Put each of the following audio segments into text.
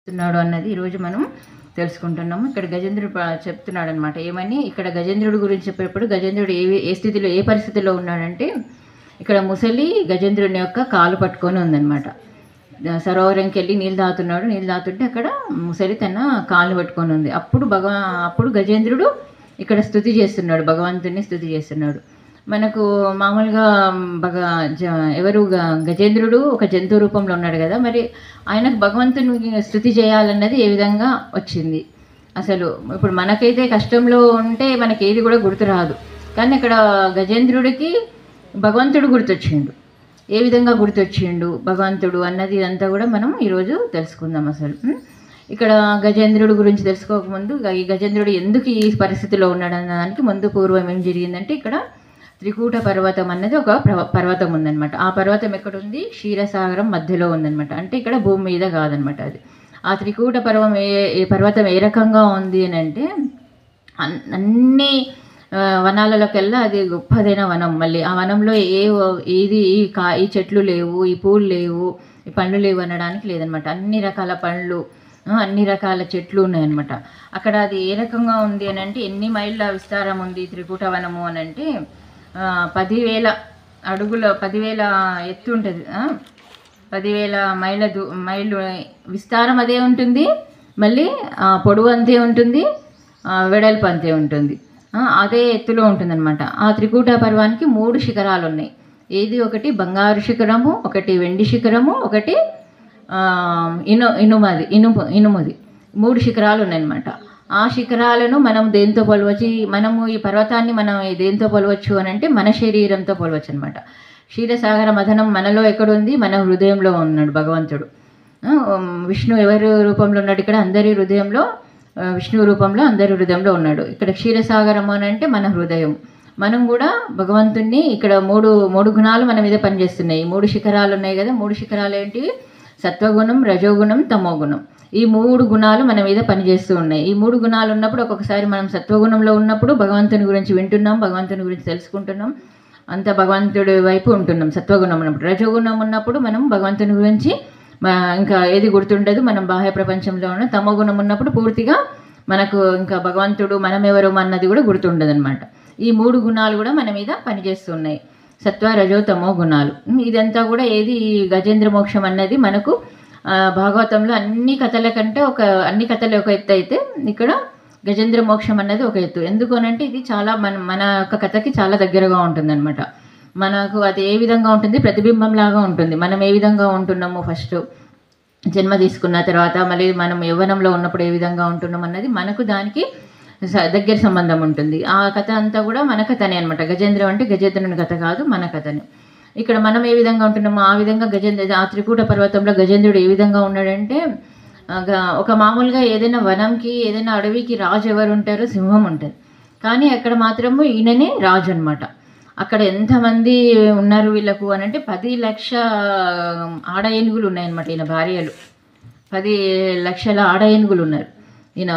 చెప్తున్నాడు అన్నది ఈరోజు మనం తెలుసుకుంటున్నాము. ఇక్కడ గజేంద్రుడు చెప్తున్నాడు అనమాట. ఏమని ఇక్కడ గజేంద్రుడి గురించి చెప్పేటప్పుడు గజేంద్రుడు ఏ స్థితిలో ఏ పరిస్థితిలో ఉన్నాడంటే, ఇక్కడ ముసలి గజేంద్రుని యొక్క కాలు పట్టుకొని ఉందన్నమాట. సరోవరంకి వెళ్ళి నీళ్ళు తాగుతున్నాడు. నీళ్ళు తాగుతుంటే అక్కడ ముసలి తన కాలు పట్టుకొని ఉంది. అప్పుడు గజేంద్రుడు ఇక్కడ స్తుతి చేస్తున్నాడు, భగవంతుని స్తుతి చేస్తున్నాడు. మనకు మామూలుగా ఎవరు గజేంద్రుడు ఒక జంతు రూపంలో ఉన్నాడు కదా, మరి ఆయనకు భగవంతుని స్తుతి చేయాలన్నది ఏ విధంగా వచ్చింది? అసలు ఇప్పుడు మనకైతే కష్టంలో ఉంటే మనకి ఏది కూడా గుర్తు రాదు, కానీ ఇక్కడ గజేంద్రుడికి భగవంతుడు గుర్తొచ్చిండు. ఏ విధంగా గుర్తొచ్చిండు భగవంతుడు అన్నది ఇదంతా కూడా మనం ఈరోజు తెలుసుకుందాం. అసలు ఇక్కడ గజేంద్రుడి గురించి తెలుసుకోకముందు ఈ గజేంద్రుడు ఎందుకు ఈ పరిస్థితిలో ఉన్నాడు అన్నదానికి ముందు పూర్వం ఏం జరిగిందంటే, ఇక్కడ త్రికూట పర్వతం అన్నది ఒక పర్వతం ఉందన్నమాట. ఆ పర్వతం ఎక్కడుంది? క్షీరసాగరం మధ్యలో ఉందన్నమాట. అంటే ఇక్కడ భూమి మీద కాదనమాట అది. ఆ త్రికూట పర్వతం ఏ రకంగా ఉంది అని అంటే, అన్ని వనాలలోకెల్లా అది గొప్పదైన వనం. మళ్ళీ ఆ వనంలో ఈ చెట్లు లేవు, ఈ పూలు లేవు, ఈ పండ్లు లేవు అనడానికి లేదనమాట. అన్ని రకాల పండ్లు, అన్ని రకాల చెట్లు ఉన్నాయన్నమాట. అక్కడ అది ఏ రకంగా ఉంది అని అంటే, ఎన్ని మైళ్ళ విస్తారం ఉంది త్రికూట వనము అని అంటే 10,000 అడుగుల 10,000 ఎత్తు ఉంటుంది. 10,000 మైళ్ళు విస్తారం అదే ఉంటుంది. మళ్ళీ పొడవు అంతే ఉంటుంది, వెడల్పు అంతే ఉంటుంది, అదే ఎత్తులో ఉంటుందన్నమాట. ఆ త్రికూట పర్వానికి 3 శిఖరాలు ఉన్నాయి. ఏది? ఒకటి బంగారు శిఖరము, ఒకటి వెండి శిఖరము, ఒకటి ఇనుముది 3 శిఖరాలు ఉన్నాయన్నమాట. ఆ శిఖరాలను మనం దేంతో పోలవచ్చు? మనము ఈ పర్వతాన్ని మనం దేంతో పోలవచ్చు అని అంటే మన శరీరంతో పోలవచ్చు అనమాట. క్షీరసాగర మథనం మనలో ఎక్కడుంది? మన హృదయంలో ఉన్నాడు భగవంతుడు. విష్ణు ఎవరి రూపంలో ఉన్నాడు? ఇక్కడ అందరి హృదయంలో, విష్ణు రూపంలో అందరి హృదయంలో ఉన్నాడు. ఇక్కడ క్షీరసాగరం అని అంటే మన హృదయం. మనం కూడా భగవంతుణ్ణి ఇక్కడ మూడు గుణాలు మన మీద పనిచేస్తున్నాయి. 3 శిఖరాలు ఉన్నాయి కదా. 3 శిఖరాలు ఏంటివి? సత్వగుణం, రజోగుణం, తమోగుణం. ఈ 3 గుణాలు మన మీద పనిచేస్తూ ఉన్నాయి. ఈ 3 గుణాలు ఉన్నప్పుడు ఒక్కొక్కసారి మనం సత్వగుణంలో ఉన్నప్పుడు భగవంతుని గురించి వింటున్నాం, భగవంతుని గురించి తెలుసుకుంటున్నాం, అంత భగవంతుడి వైపు ఉంటున్నాం సత్వగుణం ఉన్నప్పుడు. రజోగుణం ఉన్నప్పుడు మనం భగవంతుని గురించి ఇంకా ఏది గుర్తుండదు, మనం బాహ్య ప్రపంచంలో ఉన్న. తమోగుణం ఉన్నప్పుడు పూర్తిగా మనకు ఇంకా భగవంతుడు మనం ఎవరు అన్నది కూడా గుర్తుండదు అనమాట. ఈ 3 గుణాలు కూడా మన మీద పనిచేస్తున్నాయి, సత్వ రజో తమో గుణాలు. ఇదంతా కూడా ఏది? గజేంద్ర మోక్షం అన్నది మనకు భాగవతంలో అన్ని కథల కంటే అన్ని కథలు ఒక ఎత్తు అయితే, ఇక్కడ గజేంద్ర మోక్షం అన్నది ఒక ఎత్తు. ఎందుకు అనంటే ఇది చాలా మన యొక్క కథకి చాలా దగ్గరగా ఉంటుందన్నమాట. మనకు అది ఏ విధంగా ఉంటుంది? ప్రతిబింబం లాగా ఉంటుంది. మనం ఏ విధంగా ఉంటున్నాము ఫస్ట్ జన్మ తీసుకున్న తర్వాత, మళ్ళీ మనం యవ్వనంలో ఉన్నప్పుడు ఏ విధంగా ఉంటున్నాం అన్నది మనకు దానికి దగ్గర సంబంధం ఉంటుంది. ఆ కథ అంతా కూడా మన కథనే అనమాట. గజేంద్రం అంటే గజేంద్రుని కథ కాదు, మన కథనే. ఇక్కడ మనం ఏ విధంగా ఉంటున్నామో ఆ విధంగా ఆ త్రికూట పర్వతంలో గజేంద్రుడు ఏ విధంగా ఉన్నాడంటే, ఒక మామూలుగా ఏదైనా వనంకి, ఏదైనా అడవికి రాజు ఎవరు ఉంటారు? సింహం ఉంటుంది. కానీ అక్కడ మాత్రము ఈయననే రాజు అనమాట. అక్కడ ఎంతమంది ఉన్నారు వీళ్ళకు అని అంటే 10 లక్షల ఆడ ఏనుగులు ఉన్నాయన్నమాట. ఈయన భార్యలు 10 లక్షల ఆడ ఏనుగులు ఉన్నారు. ఈయన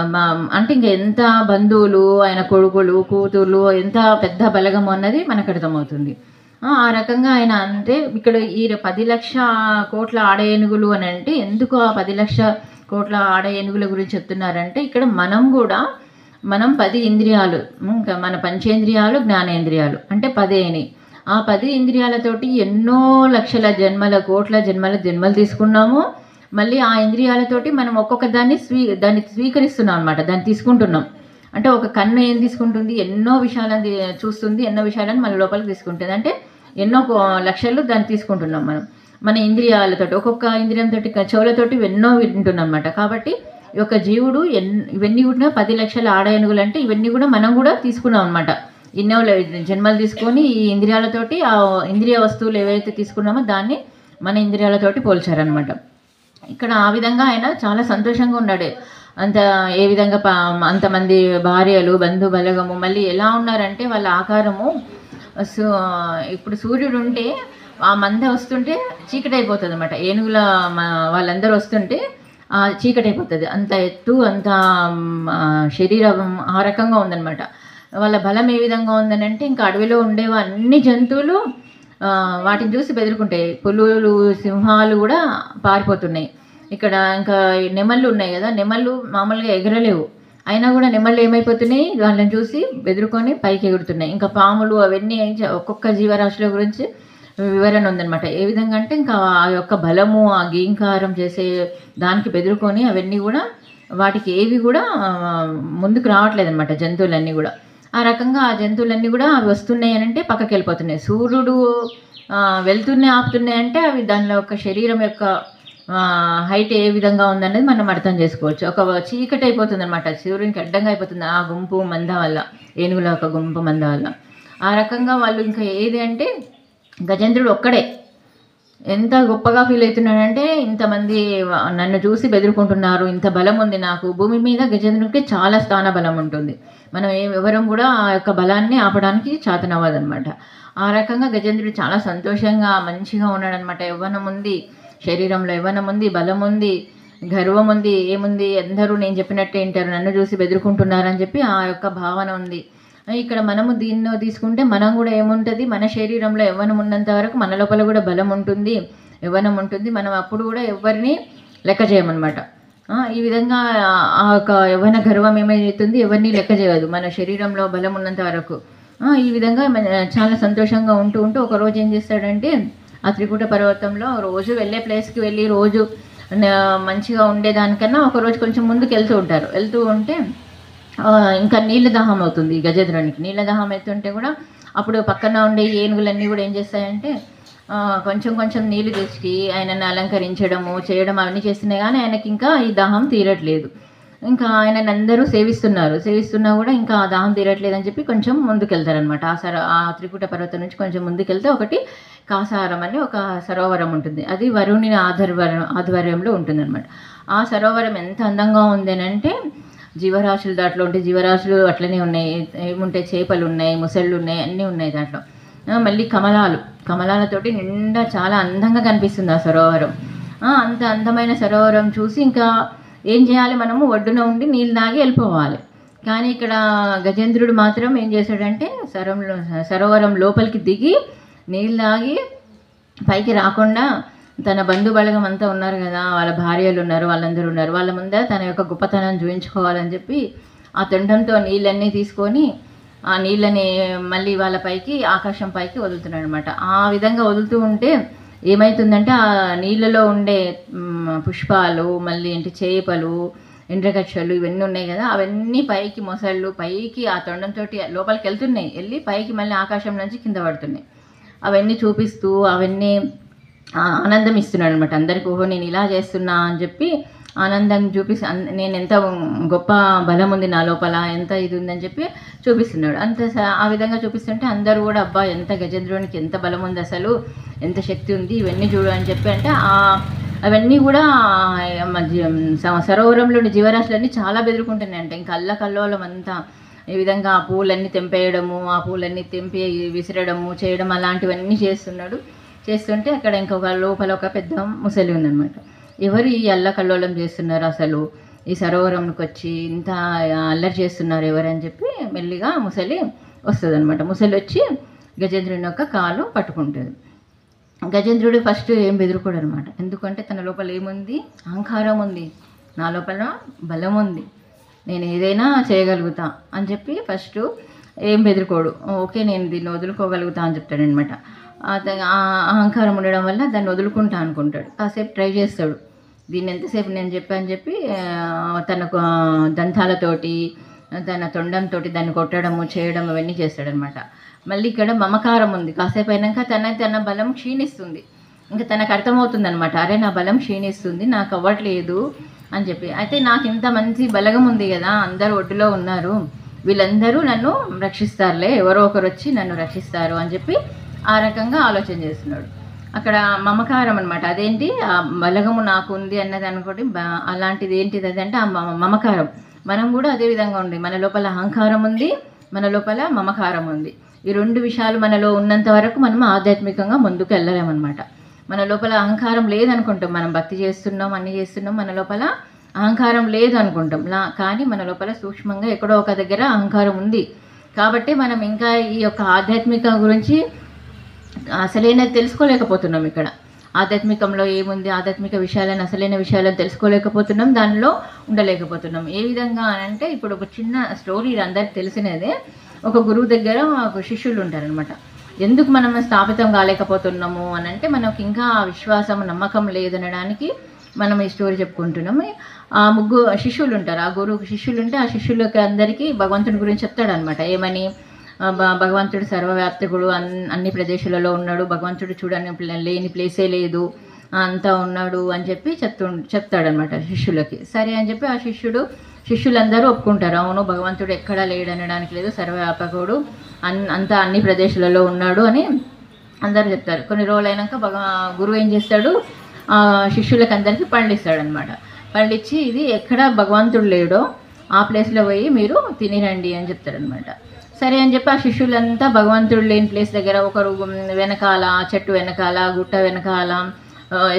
అంటే ఇంకా ఎంత బంధువులు, ఆయన కొడుకులు, కూతుర్లు, ఎంత పెద్ద బలగము అన్నది మనకు అర్థమవుతుంది. ఆ రకంగా ఆయన అంటే ఇక్కడ ఈ 10 లక్షల కోట్ల ఆడ ఏనుగులు అని అంటే ఎందుకు ఆ 10 లక్షల కోట్ల ఆడ ఏనుగుల గురించి చెప్తున్నారంటే, ఇక్కడ మనం 10 ఇంద్రియాలు, ఇంకా మన పంచేంద్రియాలు, జ్ఞానేంద్రియాలు అంటే 10 అయినాయి. ఆ 10 ఇంద్రియాలతోటి ఎన్నో లక్షల కోట్ల జన్మలు తీసుకున్నాము. మళ్ళీ ఆ ఇంద్రియాలతోటి మనం ఒక్కొక్క దాన్ని స్వీకరిస్తున్నాం అనమాట. దాన్ని తీసుకుంటున్నాం. అంటే ఒక కన్ను ఏం తీసుకుంటుంది? ఎన్నో విషయాలను చూస్తుంది, ఎన్నో విషయాలను మన లోపలికి తీసుకుంటుంది. అంటే ఎన్నో లక్షలు దాన్ని తీసుకుంటున్నాం మనం మన ఇంద్రియాలతోటి. ఒక్కొక్క ఇంద్రియంతో, చెవులతోటి ఎన్నో వింటున్నాం అనమాట. కాబట్టి ఈ యొక్క జీవుడు ఇవన్నీ కూడా 10 లక్షల ఆడ ఏనుగులు అంటే ఇవన్నీ కూడా మనం కూడా తీసుకున్నాం అనమాట. ఎన్నో జన్మలు తీసుకొని ఈ ఇంద్రియాలతోటి ఆ ఇంద్రియ వస్తువులు ఏవైతే తీసుకున్నామో దాన్ని మన ఇంద్రియాలతోటి పోల్చారనమాట. ఇక్కడ ఆ విధంగా ఆయన చాలా సంతోషంగా ఉన్నాడు. ఏ విధంగా అంతమంది భార్యలు, బంధు బలగము, మళ్ళీ ఎలా ఉన్నారంటే వాళ్ళ ఆకారము, ఇప్పుడు సూర్యుడు ఉంటే ఆ మంద వస్తుంటే చీకటి అయిపోతుంది అనమాట. ఏనుగుల వాళ్ళందరూ వస్తుంటే చీకటి అయిపోతుంది. అంత ఎత్తు, అంత శరీరం ఆ రకంగా ఉందన్నమాట. వాళ్ళ బలం ఏ విధంగా ఉందని అంటే, ఇంకా అడవిలో ఉండేవి అన్ని జంతువులు వాటిని చూసి బెదురుకుంటాయి. పులులు, సింహాలు కూడా పారిపోతున్నాయి. ఇక్కడ ఇంకా ఈ నెమళ్ళు ఉన్నాయి కదా, నెమళ్ళు మామూలుగా ఎగరలేవు, అయినా కూడా నెమళ్ళు ఏమైపోతున్నాయి, వాళ్ళని చూసి బెదురుకొని పైకి ఎగురుతున్నాయి. ఇంకా పాములు అవన్నీ ఒక్కొక్క జీవరాశుల గురించి వివరణ ఉందన్నమాట. ఏ విధంగా అంటే ఇంకా ఆ యొక్క బలము, ఆ గీంకారం చేసే దానికి బెదురుకొని అవన్నీ కూడా వాటికి ఏవి కూడా ముందుకు రావట్లేదన్నమాట, జంతువులన్నీ కూడా. ఆ రకంగా ఆ జంతువులన్నీ కూడా అవి వస్తున్నాయి అని అంటే పక్కకి వెళ్ళిపోతున్నాయి. సూర్యుడు వెళ్తున్నాయి ఆపుతున్నాయి అంటే అవి దానిలో యొక్క శరీరం యొక్క హైట్ ఏ విధంగా ఉందనేది మనం అర్థం చేసుకోవచ్చు. ఒక చీకటి అయిపోతుంది అనమాట, సూర్యునికి అడ్డంగా అయిపోతుంది ఆ గుంపు మంద వల్ల, ఏనుగుల ఒక గుంపు మంద వల్ల. ఆ రకంగా వాళ్ళు ఇంకా ఏది అంటే గజేంద్రుడు ఒక్కడే ఎంత గొప్పగా ఫీల్ అవుతున్నాడంటే, ఇంతమంది నన్ను చూసి బెదురుకుంటున్నారు, ఇంత బలం ఉంది నాకు. భూమి మీద గజేంద్రుడికి చాలా స్థాన బలం ఉంటుంది. మనం ఎవరం కూడా ఆ యొక్క బలాన్ని ఆపడానికి చేతనవ్వదనమాట. ఆ రకంగా గజేంద్రుడు చాలా సంతోషంగా మంచిగా ఉన్నాడనమాట. యవ్వనం ఉంది, శరీరంలో యవ్వనం ఉంది, బలం ఉంది, గర్వం ఉంది, ఏముంది, అందరూ నేను చెప్పినట్టే వింటారు, నన్ను చూసి బెదురుకుంటున్నారని చెప్పి ఆ యొక్క భావన ఉంది. ఇక్కడ మనము దీన్ని తీసుకుంటే మనం కూడా ఏముంటుంది, మన శరీరంలో యవ్వనం ఉన్నంత వరకు మన లోపల కూడా బలం ఉంటుంది, యవ్వనం ఉంటుంది. మనం అప్పుడు కూడా ఎవరిని లెక్క చేయమన్నమాట. ఈ విధంగా ఆ యొక్క యవ్వన గర్వం ఏమైతుంది, ఎవరిని లెక్క చేయదు మన శరీరంలో బలం ఉన్నంత వరకు. ఈ విధంగా చాలా సంతోషంగా ఉంటూ ఉంటూ ఒకరోజు ఏం చేస్తాడంటే, ఆ త్రికూట పర్వతంలో రోజు వెళ్ళే ప్లేస్కి వెళ్ళి రోజు మంచిగా ఉండేదానికన్నా ఒకరోజు కొంచెం ముందుకు వెళ్తూ ఉంటే ఇంకా నీళ్ళ దాహం అవుతుంది గజేంద్రునికి. నీళ్ళ దాహం అవుతుంటే కూడా అప్పుడు పక్కన ఉండే ఏనుగులన్నీ కూడా ఏం చేస్తాయంటే కొంచెం కొంచెం నీళ్లు తెచ్చి ఆయనను అలంకరించడము చేయడం అవన్నీ చేస్తున్నాయి, కానీ ఆయనకి ఇంకా ఈ దాహం తీరట్లేదు. ఇంకా ఆయనని అందరూ సేవిస్తున్నా కూడా ఇంకా ఆ దాహం తీరట్లేదు అని చెప్పి కొంచెం ముందుకెళ్తారనమాట. ఆ త్రికూట పర్వతం నుంచి కొంచెం ముందుకెళ్తే ఒకటి కాసారం అని ఒక సరోవరం ఉంటుంది. అది వరుణుని ఆధ్వర్యంలో ఉంటుందన్నమాట. ఆ సరోవరం ఎంత అందంగా ఉంది అని అంటే, జీవరాశులు దాంట్లో ఉంటే జీవరాశులు అట్లనే ఉన్నాయి, ఏముంటాయి, చేపలు ఉన్నాయి, ముసళ్ళు ఉన్నాయి, అన్నీ ఉన్నాయి దాంట్లో. మళ్ళీ కమలాలతోటి నిండా చాలా అందంగా కనిపిస్తుంది ఆ సరోవరం. అంత అందమైన సరోవరం చూసి ఇంకా ఏం చేయాలి, మనము ఒడ్డున ఉండి నీళ్ళు తాగి వెళ్ళిపోవాలి. కానీ ఇక్కడ గజేంద్రుడు మాత్రం ఏం చేశాడంటే సరోవరం లోపలికి దిగి నీళ్ళు తాగి పైకి రాకుండా తన బంధు బలగం అంతా ఉన్నారు కదా, వాళ్ళ భార్యలు ఉన్నారు, వాళ్ళందరూ ఉన్నారు, వాళ్ళ ముందర తన యొక్క గొప్పతనం చూపించుకోవాలని చెప్పి ఆ తొండంతో నీళ్ళన్నీ తీసుకొని ఆ నీళ్ళని మళ్ళీ వాళ్ళ పైకి ఆకాశం పైకి వదులుతున్నాడు అనమాట. ఆ విధంగా వదులుతూ ఉంటే ఏమవుతుందంటే ఆ నీళ్ళలో ఉండే పుష్పాలు, మళ్ళీ ఏంటి చేపలు, ఎండ్రగచ్చలు ఇవన్నీ ఉన్నాయి కదా, అవన్నీ పైకి మొసళ్ళు పైకి ఆ తొండంతో లోపలికి వెళ్ళి పైకి మళ్ళీ ఆకాశం నుంచి కింద పడుతున్నాయి. అవన్నీ చూపిస్తూ అవన్నీ ఆనందం ఇస్తున్నాడు అనమాట అందరికీ. ఓహో నేను ఇలా చేస్తున్నా అని చెప్పి ఆనందం చూపిస్తు, నేను ఎంత గొప్ప బలం ఉంది నా లోపల, ఎంత ఇది ఉందని చెప్పి చూపిస్తున్నాడు. ఆ విధంగా చూపిస్తుంటే అందరూ కూడా అబ్బా ఎంత గజేంద్రునికి ఎంత బలం ఉంది, అసలు ఎంత శక్తి ఉంది, ఇవన్నీ చూడు అని చెప్పి అంటే అవన్నీ కూడా సరోవరంలోని జీవరాశులన్నీ చాలా బెదురుకుంటున్నాయి అంటే ఇంకా అల్లకల్లోలం అంతా. ఈ విధంగా ఆ పూలన్నీ తెంపేయడము, ఆ పూలన్నీ తెంపి విసిరడము చేయడం అలాంటివన్నీ చేస్తుంటే అక్కడ ఇంకొక లోపల ఒక పెద్ద ముసలి ఉందన్నమాట. ఎవరు ఈ అల్లకల్లోలం చేస్తున్నారు, అసలు ఈ సరోవరంకి వచ్చి ఇంత అల్లరి చేస్తున్నారు ఎవరని చెప్పి మెల్లిగా ముసలి వస్తుంది అనమాట. ముసలి వచ్చి గజేంద్రుని యొక్క కాలు పట్టుకుంటుంది. గజేంద్రుడు ఫస్ట్ ఏం బెదురుకోడు అనమాట, ఎందుకంటే తన లోపల ఏముంది, అహంకారం ఉంది, నా లోపల బలం ఉంది, నేను ఏదైనా చేయగలుగుతా అని చెప్పి ఫస్ట్ ఏం బెదురుకోడు. ఓకే నేను దీన్ని వదులుకోగలుగుతా అని చెప్తాడనమాట. అహంకారం ఉండడం వల్ల దాన్ని వదులుకుంటా అనుకుంటాడు. కాసేపు ట్రై చేస్తాడు, దీన్ని ఎంతసేపు నేను చెప్పని చెప్పి తన దంతాలతోటి తన తొండంతో దాన్ని కొట్టడము చేయడం అవన్నీ చేస్తాడనమాట. మళ్ళీ ఇక్కడ మమకారం ఉంది. కాసేపు అయినాక తన బలం క్షీణిస్తుంది. ఇంకా తనకు అర్థమవుతుంది అనమాట, అరే నా బలం క్షీణిస్తుంది, నాకు అవ్వట్లేదు అని చెప్పి. అయితే నాకు ఇంత మంచి బలగం ఉంది కదా, అందరూ ఒడ్డులో ఉన్నారు, వీళ్ళందరూ నన్ను రక్షిస్తారులే, ఎవరో ఒకరు వచ్చి నన్ను రక్షిస్తారు అని చెప్పి ఆ రకంగా ఆలోచన చేస్తున్నాడు. అక్కడ మమకారం అనమాట. అదేంటి, ఆ బలగము నాకు ఉంది అన్నది అనుకోండి, అలాంటిది ఏంటిది అదంటే ఆ మమకారం. మనం కూడా అదే విధంగా ఉంది, మన లోపల అహంకారం ఉంది, మన లోపల మమకారం ఉంది. ఈ రెండు విషయాలు మనలో ఉన్నంత వరకు మనం ఆధ్యాత్మికంగా ముందుకు వెళ్ళలేమన్నమాట. మన లోపల అహంకారం లేదనుకుంటాం, మనం భక్తి చేస్తున్నాం, అన్నీ చేస్తున్నాం, మన లోపల అహంకారం లేదు అనుకుంటాం. కానీ మన లోపల సూక్ష్మంగా ఎక్కడో ఒక దగ్గర అహంకారం ఉంది. కాబట్టి మనం ఇంకా ఈ యొక్క ఆధ్యాత్మిక గురించి అసలైనది తెలుసుకోలేకపోతున్నాం ఇక్కడ. ఆధ్యాత్మికంలో ఏముంది, ఆధ్యాత్మిక విషయాలను, అసలైన విషయాలను తెలుసుకోలేకపోతున్నాం, దానిలో ఉండలేకపోతున్నాం. ఏ విధంగా అంటే ఇప్పుడు ఒక చిన్న స్టోరీ అందరికి తెలిసినదే. ఒక గురువు దగ్గర ఒక శిష్యులు ఉంటారనమాట. ఎందుకు మనం స్థాపితం కాలేకపోతున్నాము అని అంటే మనకు ఇంకా విశ్వాసం, నమ్మకం లేదనడానికి మనం ఈ స్టోరీ చెప్పుకుంటున్నాము. ఆ ముగ్గురు శిష్యులు ఉంటారు. ఆ గురువుకి శిష్యులు ఉంటే ఆ శిష్యులకి అందరికీ భగవంతుడి గురించి చెప్తాడనమాట. ఏమని, భగవంతుడు సర్వవ్యాప్తకుడు, అన్ని ప్రదేశాలలో ఉన్నాడు, భగవంతుడు చూడని లేని ప్లేసే లేదు, అంతా ఉన్నాడు అని చెప్పి చెప్తాడనమాట శిష్యులకి. సరే అని చెప్పి ఆ శిష్యులందరూ ఒప్పుకుంటారు. అవును, భగవంతుడు ఎక్కడా లేడనడానికి లేదు, సర్వవ్యాపకుడు, అంతా అన్ని ప్రదేశాలలో ఉన్నాడు అని అందరూ చెప్తారు. కొన్ని రోజులు అయినాక గురువు ఏం చేస్తాడు, శిష్యులకు అందరికీ పండిస్తాడనమాట. పండించి ఇది ఎక్కడ భగవంతుడు లేడో ఆ ప్లేస్లో పోయి మీరు తినిరండి అని చెప్తాడనమాట. సరే అని చెప్పి ఆ శిష్యులంతా భగవంతుడు లేని ప్లేస్ దగ్గర ఒకరు వెనకాల, చెట్టు వెనకాల, గుట్ట వెనకాల,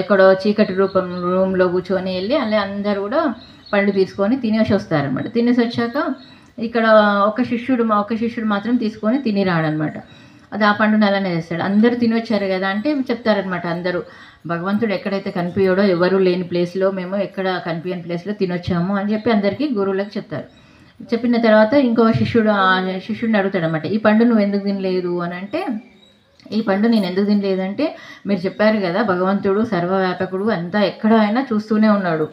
ఎక్కడో చీకటి రూమ్లో కూర్చొని వెళ్ళి అలా అందరూ కూడా పండు తీసుకొని తినేసి వస్తారనమాట. తినేసి వచ్చాక ఇక్కడ ఒక శిష్యుడు మాత్రం తీసుకొని తిని రాడనమాట. అది ఆ పండుని అలానే చేస్తాడు. అందరూ తినొచ్చారు కదా అంటే చెప్తారనమాట అందరూ, భగవంతుడు ఎక్కడైతే కనిపించాడో ఎవరు లేని ప్లేస్లో మేము ఎక్కడ కనిపించని ప్లేస్లో తినొచ్చాము అని చెప్పి అందరికీ గురువులకు చెప్తారు. చెప్పిన తర్వాత ఇంకో శిష్యుడిని అడుగుతాడనమాట, ఈ పండు నువ్వు ఎందుకు తినలేదు అని అంటే, ఈ పండు నేను ఎందుకు తినలేదంటే మీరు చెప్పారు కదా భగవంతుడు సర్వవ్యాపకుడు, అంతా ఎక్కడ అయినా చూస్తూనే ఉన్నాడు,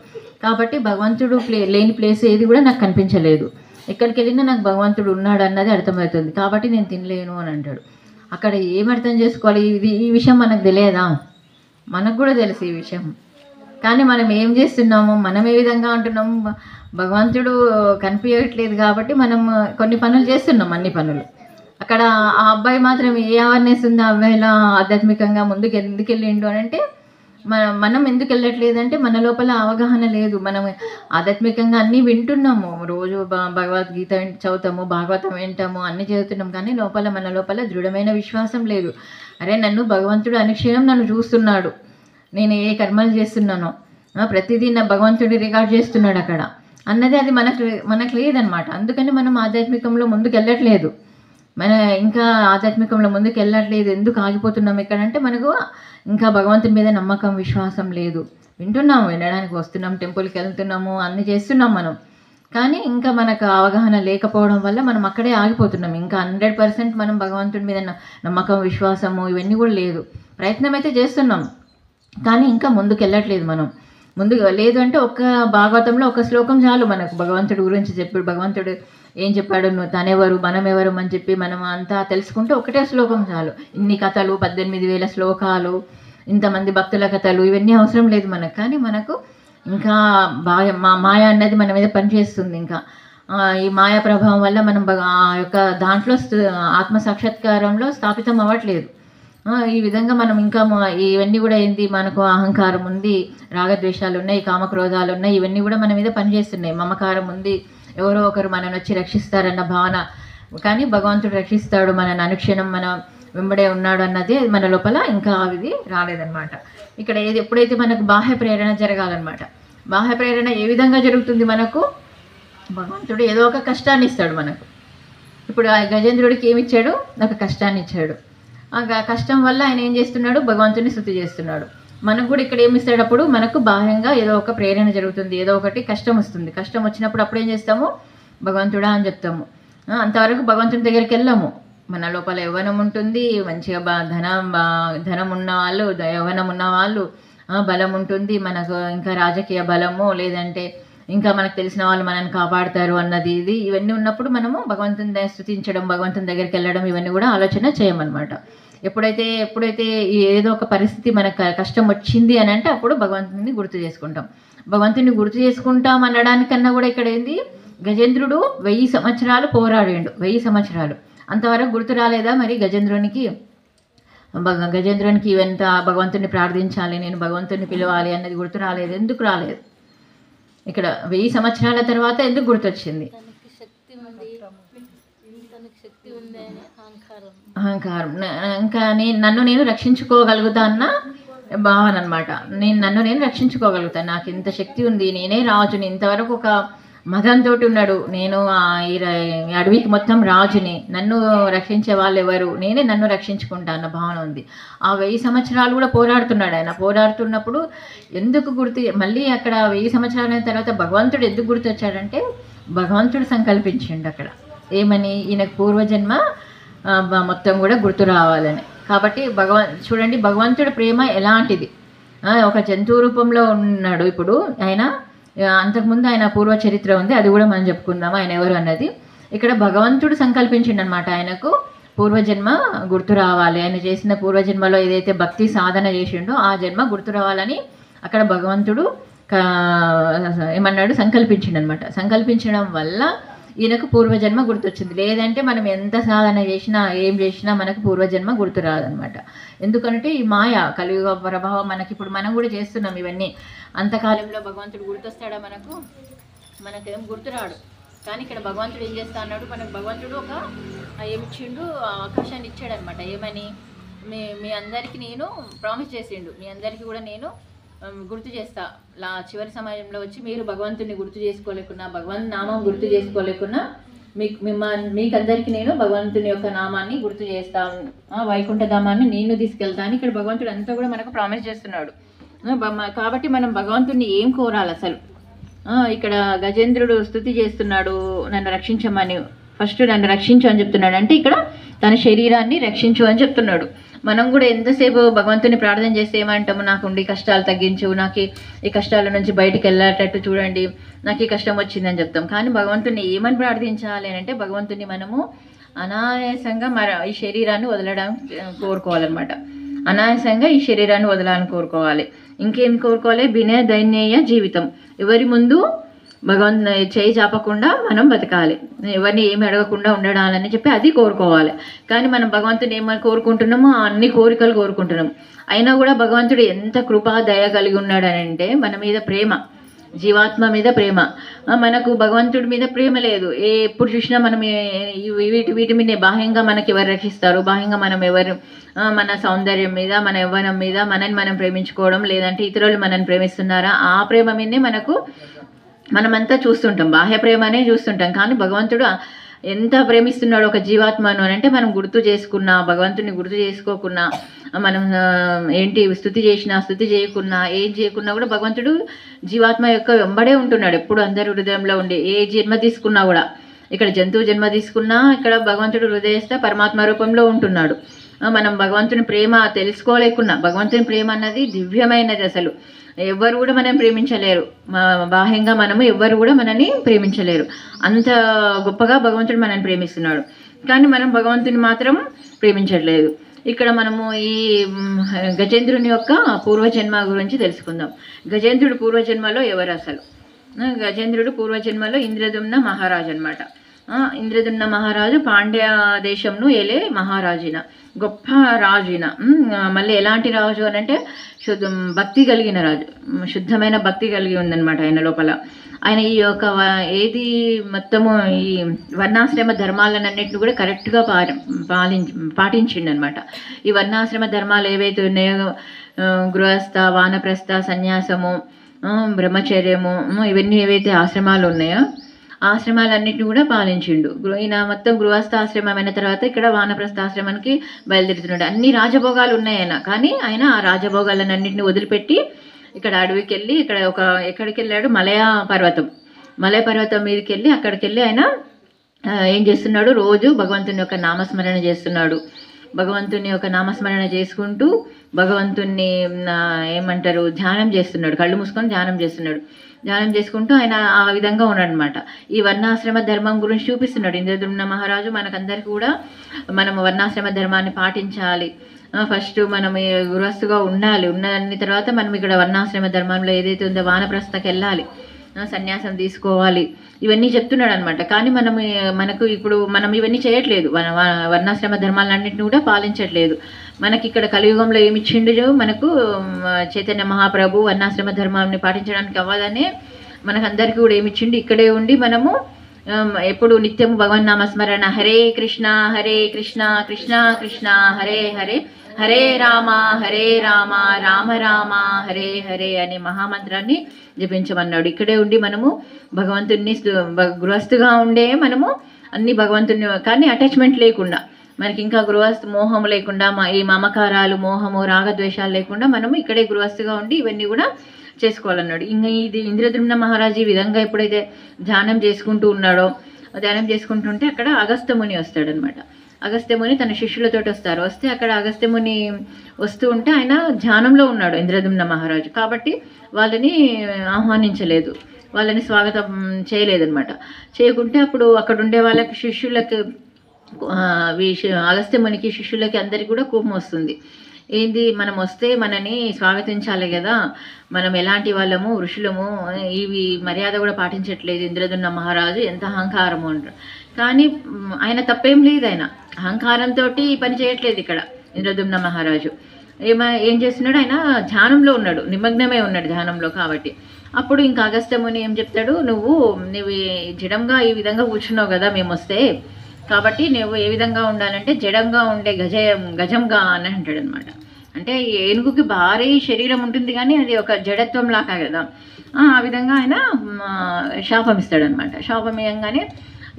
కాబట్టి భగవంతుడు లేని ప్లేస్ ఏది కూడా నాకు కనిపించలేదు, ఎక్కడికి వెళ్ళినా నాకు భగవంతుడు ఉన్నాడు అన్నది అర్థమవుతుంది, కాబట్టి నేను తినలేను అని అంటాడు. అక్కడ ఏం అర్థం చేసుకోవాలి, ఈ విషయం మనకు తెలియదా? మనకు కూడా తెలుసు ఈ విషయం, కానీ మనం ఏం చేస్తున్నాము, మనం ఏ విధంగా ఉంటున్నాము, భగవంతుడు కనిపించట్లేదు కాబట్టి మనం కొన్ని పనులు చేస్తున్నాం, అన్ని పనులు. అక్కడ ఆ అబ్బాయి మాత్రం ఏ అవేర్నెస్ ఉంది ఆ అబ్బాయిలో ఆధ్యాత్మికంగా ముందుకు ఎందుకు వెళ్ళిండు అని అంటే, మనం ఎందుకు వెళ్ళట్లేదంటే మన లోపల అవగాహన లేదు. మనం ఆధ్యాత్మికంగా అన్నీ వింటున్నాము, రోజు భగవద్గీత చదువుతాము, భాగవతం వింటాము, అన్నీ చదువుతున్నాం, కానీ మన లోపల దృఢమైన విశ్వాసం లేదు. అరే నన్ను భగవంతుడు అనుక్షణం నన్ను చూస్తున్నాడు, నేను ఏ కర్మలు చేస్తున్నానో ప్రతిదీ నా భగవంతుడి రికార్డ్ చేస్తున్నాడు అక్కడ అన్నది, అది మనకు లేదనమాట. అందుకని మనం ఆధ్యాత్మికంలో ముందుకు వెళ్ళట్లేదు, ఇంకా ఆధ్యాత్మికంలో ముందుకు వెళ్ళట్లేదు. ఎందుకు ఆగిపోతున్నాం ఎక్కడంటే మనకు ఇంకా భగవంతుని మీద నమ్మకం, విశ్వాసం లేదు. వింటున్నాము, వినడానికి వస్తున్నాం, టెంపుల్కి వెళ్తున్నాము, అన్నీ చేస్తున్నాం మనం, కానీ ఇంకా మనకు అవగాహన లేకపోవడం వల్ల మనం అక్కడే ఆగిపోతున్నాం. ఇంకా 100% మనం భగవంతుడి మీద నమ్మకం, విశ్వాసము ఇవన్నీ కూడా లేదు. ప్రయత్నం అయితే చేస్తున్నాం, కానీ ఇంకా ముందుకు వెళ్ళట్లేదు. మనం ముందుకు లేదు అంటే ఒక్క భాగవతంలో ఒక శ్లోకం చాలు మనకు భగవంతుడి గురించి చెప్పి, భగవంతుడు ఏం చెప్పాడు, నువ్వు తనెవరు మనం ఎవరు అని చెప్పి మనం అంతా తెలుసుకుంటే ఒకటే శ్లోకం చాలు. ఇన్ని కథలు, 18,000 శ్లోకాలు, ఇంతమంది భక్తుల కథలు, ఇవన్నీ అవసరం లేదు మనకు. కానీ మనకు ఇంకా బాగా మాయ అన్నది మన మీద పనిచేస్తుంది. ఇంకా ఈ మాయా ప్రభావం వల్ల మనం ఆ యొక్క దాంట్లో ఆత్మసాక్షాత్కారంలో స్థాపితం అవ్వట్లేదు. ఈ విధంగా మనం ఇంకా ఇవన్నీ కూడా ఏంటి, మనకు అహంకారం ఉంది, రాగద్వేషాలు ఉన్నాయి, కామక్రోధాలు ఉన్నాయి, ఇవన్నీ కూడా మన మీద పనిచేస్తున్నాయి. మమకారం ఉంది, ఎవరో ఒకరు మనని వచ్చి రక్షిస్తారన్న భావన, కానీ భగవంతుడు రక్షిస్తాడు మనని, అనుక్షణం మన వెంబడే ఉన్నాడు అన్నది మన లోపల ఇంకా ఇది రాలేదన్నమాట. ఇక్కడ ఎప్పుడైతే మనకు బాహ్య ప్రేరణ జరగాలన్నమాట. బాహ్య ప్రేరణ ఏ విధంగా జరుగుతుంది, మనకు భగవంతుడు ఏదో ఒక కష్టాన్ని ఇస్తాడు మనకు. ఇప్పుడు ఆ గజేంద్రుడికి ఏమి ఇచ్చాడు, ఒక కష్టాన్ని ఇచ్చాడు. ఆ కష్టం వల్ల ఆయన ఏం చేస్తున్నాడు, భగవంతుని స్తుతి చేస్తున్నాడు. మనకు కూడా ఇక్కడ ఏమి ఇస్తాడు, అప్పుడు మనకు బాహ్యంగా ఏదో ఒక ప్రేరణ జరుగుతుంది, ఏదో ఒకటి కష్టం వస్తుంది. కష్టం వచ్చినప్పుడు అప్పుడు ఏం చేస్తాము, భగవంతుడా అని చెప్తాము. అంతవరకు భగవంతుని దగ్గరికి వెళ్ళాము. మన లోపల యవ్వనం ఉంటుంది, మంచిగా ధనం ఉన్న వాళ్ళు, యవ్వనం ఉన్న వాళ్ళు, బలం ఉంటుంది మనకు, ఇంకా రాజకీయ బలము, లేదంటే ఇంకా మనకు తెలిసిన వాళ్ళు మనల్ని కాపాడుతారు అన్నది ఇది, ఇవన్నీ ఉన్నప్పుడు మనము భగవంతుని స్తుతించడం, భగవంతుని దగ్గరికి వెళ్ళడం, ఇవన్నీ కూడా ఆలోచన చేయమన్నమాట. ఎప్పుడైతే ఏదో ఒక పరిస్థితి మనకు కష్టం వచ్చింది అని అంటే అప్పుడు భగవంతుని గుర్తు చేసుకుంటాం. భగవంతుని గుర్తు చేసుకుంటాం అనడానికన్నా కూడా ఇక్కడ ఏంది, గజేంద్రుడు 1000 సంవత్సరాలు పోరాడాడు, 1000 సంవత్సరాలు. అంతవరకు గుర్తు రాలేదా మరి గజేంద్రునికి ఇవంతా భగవంతుని ప్రార్థించాలి, నేను భగవంతుని పిలవాలి అన్నది గుర్తు రాలేదు. ఎందుకు రాలేదు? ఇక్కడ 1000 సంవత్సరాల తర్వాత ఎందుకు గుర్తొచ్చింది? అహంకారం. ఇంకా నన్ను నేను రక్షించుకోగలుగుతా అన్న భావన అనమాట. నన్ను నేను రక్షించుకోగలుగుతాను, నాకు ఇంత శక్తి ఉంది, నేనే రాజుని, ఇంతవరకు ఒక మదంతో ఉన్నాడు. నేను ఈ అడవికి మొత్తం రాజుని, నన్ను రక్షించే వాళ్ళు ఎవరు, నేనే నన్ను రక్షించుకుంటా అన్న భావన ఉంది. ఆ 1000 సంవత్సరాలు కూడా పోరాడుతున్నాడు ఆయన. పోరాడుతున్నప్పుడు ఎందుకు మళ్ళీ అక్కడ 1000 సంవత్సరాల తర్వాత భగవంతుడు ఎందుకు గుర్తొచ్చాడంటే, భగవంతుడు సంకల్పించిండు అక్కడ ఏమని, ఈయనకు పూర్వజన్మ మొత్తం కూడా గుర్తు రావాలని. కాబట్టి చూడండి భగవంతుడి ప్రేమ ఎలాంటిది. ఒక జంతువు రూపంలో ఉన్నాడు ఇప్పుడు ఆయన, అంతకుముందు ఆయన పూర్వ చరిత్ర ఉంది, అది కూడా మనం చెప్పుకుందాము ఆయన ఎవరు అన్నది. ఇక్కడ భగవంతుడు సంకల్పించిండు అనమాట, ఆయనకు పూర్వజన్మ గుర్తు రావాలి, ఆయన చేసిన పూర్వజన్మలో ఏదైతే భక్తి సాధన చేసిండో ఆ జన్మ గుర్తు రావాలని అక్కడ భగవంతుడు ఏమన్నాడు, సంకల్పించిండు అనమాట. సంకల్పించడం వల్ల ఈయనకు పూర్వజన్మ గుర్తొచ్చింది. లేదంటే మనం ఎంత సాధన చేసినా ఏం చేసినా మనకు పూర్వజన్మ గుర్తు రాదనమాట. ఎందుకంటే ఈ మాయ కలియుగ ప్రభావం మనకి ఇప్పుడు మనం కూడా చేస్తున్నాం ఇవన్నీ. అంతకాలంలో భగవంతుడు గుర్తొస్తాడా మనకేం గుర్తురాడు. కానీ ఇక్కడ భగవంతుడు ఏం చేస్తా అన్నాడు, మనకు భగవంతుడు ఒక ఏమిచ్చిండు, అవకాశాన్ని ఇచ్చాడనమాట. ఏమని, మీ అందరికీ నేను ప్రామిస్ చేసిండు, మీ అందరికీ కూడా నేను గుర్తు చేస్తా. చివరి సమయంలో వచ్చి మీరు భగవంతుని గుర్తు చేసుకోలేకున్నా, భగవంతు నామం గుర్తు చేసుకోలేకున్నా మీకందరికీ నేను భగవంతుని యొక్క నామాన్ని గుర్తు చేస్తాను, వైకుంఠ ధామాన్ని నేను తీసుకెళ్తాను. ఇక్కడ భగవంతుడు అంతా కూడా మనకు ప్రామిస్ చేస్తున్నాడు. కాబట్టి మనం భగవంతుని ఏం కోరాలి అసలు. ఇక్కడ గజేంద్రుడు స్తుతి చేస్తున్నాడు, నన్ను రక్షించమని. ఫస్ట్ నన్ను రక్షించు అని చెప్తున్నాడు, అంటే ఇక్కడ తన శరీరాన్ని రక్షించు అని చెప్తున్నాడు. మనం కూడా ఎంతసేపు భగవంతుని ప్రార్థన చేస్తే ఏమంటాము, నాకు ఉండి కష్టాలు తగ్గించు, నాకు ఈ కష్టాల నుంచి బయటికి వెళ్ళేటట్టు చూడండి, నాకు ఈ కష్టం వచ్చిందని చెప్తాం. కానీ భగవంతుని ఏమని ప్రార్థించాలి అంటే, భగవంతుని మనము అనాయాసంగా ఈ శరీరాన్ని వదలడానికి కోరుకోవాలన్నమాట. అనాయాసంగా ఈ శరీరాన్ని వదలాలని కోరుకోవాలి. ఇంకేం కోరుకోవాలి, వినయ దైన్యేయ జీవితం, ఎవరి ముందు చేయి చాపకుండా మనం బతకాలి, ఎవరిని ఏమి అడగకుండా ఉండడాలని చెప్పి అది కోరుకోవాలి. కానీ మనం భగవంతుని ఏమని కోరుకుంటున్నామో అన్ని కోరికలు కోరుకుంటున్నాం. అయినా కూడా భగవంతుడు ఎంత కృపా దయ కలిగి ఉన్నాడని అంటే, మన మీద ప్రేమ, జీవాత్మ మీద ప్రేమ. మనకు భగవంతుడి మీద ప్రేమ లేదు. ఎప్పుడు చూసినా మనం వీటి మీద బాహ్యంగా మనకి ఎవరు రక్షిస్తారు, బాహ్యంగా మనం ఎవరు, మన సౌందర్యం మీద, మన యవ్వనం మీద మనని మనం ప్రేమించుకోవడం, లేదంటే ఇతరులు మనల్ని ప్రేమిస్తున్నారా ఆ ప్రేమ మీదనే మనమంతా చూస్తుంటాం, బాహ్య ప్రేమనే చూస్తుంటాం. కానీ భగవంతుడు ఎంత ప్రేమిస్తున్నాడు ఒక జీవాత్మను అని అంటే, మనం గుర్తు చేసుకున్నా, భగవంతుని గుర్తు చేసుకోకున్నా, మనం స్తుతి చేసినా స్తుతి చేయకున్నా ఏం చేయకున్నా కూడా భగవంతుడు జీవాత్మ యొక్క వెంబడే ఉంటున్నాడు ఎప్పుడు, అందరి హృదయంలో ఉండి. ఏ జన్మ తీసుకున్నా కూడా, ఇక్కడ జంతువు జన్మ తీసుకున్నా ఇక్కడ భగవంతుడు హృదయస్థ పరమాత్మ రూపంలో ఉంటున్నాడు. మనం భగవంతుని ప్రేమ తెలుసుకోలేకున్నా, భగవంతుని ప్రేమ అన్నది దివ్యమైనది. అసలు ఎవ్వరు కూడా మనం ప్రేమించలేరు, బాహ్యంగా మనము ఎవ్వరు కూడా మనని ప్రేమించలేరు. అంత గొప్పగా భగవంతుడు మనల్ని ప్రేమిస్తున్నాడు. కానీ మనం భగవంతుని మాత్రం ప్రేమించట్లేదు. ఇక్కడ మనము ఈ గజేంద్రుని యొక్క పూర్వజన్మ గురించి తెలుసుకుందాం. గజేంద్రుడు పూర్వజన్మలో ఎవరు అసలు? గజేంద్రుడు పూర్వజన్మలో ఇంద్రదుమ్న మహారాజు అనమాట. ఇంద్రదుమ్న మహారాజు పాండ్య దేశంను ఏలే మహారాజున, గొప్ప రాజున. మళ్ళీ ఎలాంటి రాజు అని అంటే, భక్తి కలిగిన రాజు, శుద్ధమైన భక్తి కలిగి ఉందన్నమాట ఆయన లోపల. ఆయన ఈ యొక్క మొత్తము ఈ వర్ణాశ్రమ ధర్మాలన్నింటినీ కూడా కరెక్ట్గా పాటించిండు అనమాట. ఈ వర్ణాశ్రమ ధర్మాలు ఏవైతే ఉన్నాయో, గృహస్థ, వానప్రస్థ, సన్యాసము, బ్రహ్మచర్యము, ఇవన్నీ ఏవైతే ఆశ్రమాలు ఉన్నాయో ఆశ్రమాలన్నింటినీ కూడా పాలించిండు. ఈయన మొత్తం గృహస్థాశ్రమం అయిన తర్వాత ఇక్కడ వానప్రస్థాశ్రమానికి బయలుదేరుతున్నాడు. అన్ని రాజభోగాలు ఉన్నాయి ఆయన, కానీ ఆయన ఆ రాజభోగాలన్నింటినీ వదిలిపెట్టి ఇక్కడ అడవికి వెళ్ళి, ఎక్కడికి వెళ్ళాడు, మలయ పర్వతం మీదకి వెళ్ళి, అక్కడికి వెళ్ళి ఆయన ఏం చేస్తున్నాడు, రోజు భగవంతుని యొక్క నామస్మరణ చేస్తున్నాడు. భగవంతుని యొక్క నామస్మరణ చేసుకుంటూ భగవంతుని ఏమంటారు, ధ్యానం చేస్తున్నాడు. కళ్ళు మూసుకొని ధ్యానం చేసుకుంటూ ఆయన ఆ విధంగా ఉన్నాడు అనమాట. ఈ వర్ణాశ్రమ ధర్మం గురించి చూపిస్తున్నాడు ఇంద్రదుమ్న మహారాజు. మనకందరికీ కూడా మనము వర్ణాశ్రమ ధర్మాన్ని పాటించాలి. ఫస్ట్ మనం గృహస్థుగా ఉండాలి, ఉన్నదాని తర్వాత మనం ఇక్కడ వర్ణాశ్రమ ధర్మంలో ఏదైతే ఉందో వానప్రస్థకి వెళ్ళాలి, సన్యాసం తీసుకోవాలి, ఇవన్నీ చెప్తున్నాడు అనమాట. కానీ మనకు ఇప్పుడు మనం ఇవన్నీ చేయట్లేదు, వర్ణాశ్రమ ధర్మాలన్నింటినీ కూడా పాలించట్లేదు. మనకి ఇక్కడ కలియుగంలో ఏమి ఇచ్చిండు మనకు, చైతన్య మహాప్రభు వర్ణాశ్రమ ధర్మాన్ని పాటించడానికి అవ్వదనే మనకందరికీ కూడా ఏమి ఇచ్చిండు, ఇక్కడే ఉండి మనము ఎప్పుడు నిత్యము భగవన్ నామస్మరణ, హరే కృష్ణ కృష్ణ కృష్ణ హరే హరే, హరే రామ రామ రామ హరే హరే అనే మహామంత్రాన్ని జపించమన్నాడు. ఇక్కడే ఉండి మనము భగవంతుడిని గృహస్థుగా ఉండే మనము అన్ని భగవంతుని, కానీ అటాచ్మెంట్ లేకుండా మనకి ఇంకా గృహస్థ మోహం లేకుండా ఈ మమకారాలు మోహము రాగద్వేషాలు లేకుండా మనము ఇక్కడే గృహస్థుగా ఉండి ఇవన్నీ కూడా చేసుకోవాలన్నాడు. ఇంకా ఇది ఇంద్రద్యుమ్న మహారాజు ఈ విధంగా ఎప్పుడైతే ధ్యానం చేసుకుంటూ ఉన్నాడో, ధ్యానం చేసుకుంటుంటే అక్కడ అగస్త్యముని వస్తాడనమాట. అగస్త్యముని తన శిష్యులతో వస్తే అక్కడ అగస్త్యముని వస్తూ ఉంటే ఆయన ధ్యానంలో ఉన్నాడు ఇంద్రద్యుమ్న మహారాజు, కాబట్టి వాళ్ళని ఆహ్వానించలేదు, వాళ్ళని స్వాగతం చేయలేదన్నమాట. చేయకుంటే అప్పుడు అక్కడ ఉండే వాళ్ళకి శిష్యులకు అగస్త్యమునికి శిష్యులకి అందరికీ కూడా కోపం వస్తుంది. ఏంది, మనం వస్తే మనని స్వాగతించాలి కదా, మనం ఎలాంటి వాళ్ళము ఋషులము, ఇవి మర్యాద కూడా పాటించట్లేదు ఇంద్రద్యుమ్న మహారాజు, ఎంత అహంకారము అంటారు. కానీ ఆయన తప్పేం లేదు, ఆయన అహంకారంతో పని చేయట్లేదు ఇక్కడ ఇంద్రద్యుమ్న మహారాజు. ఏం చేస్తున్నాడు, ఆయన ధ్యానంలో ఉన్నాడు, నిమగ్నమే ఉన్నాడు ధ్యానంలో. కాబట్టి అప్పుడు ఇంకా అగస్త్యముని ఏం చెప్తాడు, నువ్వు జడంగా ఈ విధంగా కూర్చున్నావు కదా మేము వస్తే, కాబట్టి నువ్వు ఏ విధంగా ఉండాలంటే జడంగా ఉండే గజంగా అని అంటాడు అనమాట. అంటే ఏనుగుకి భారీ శరీరం ఉంటుంది కానీ అది ఒక జడత్వం లాగా కదా, ఆ విధంగా ఆయన శాపం ఇస్తాడనమాట. శాపం ఇవ్వగానే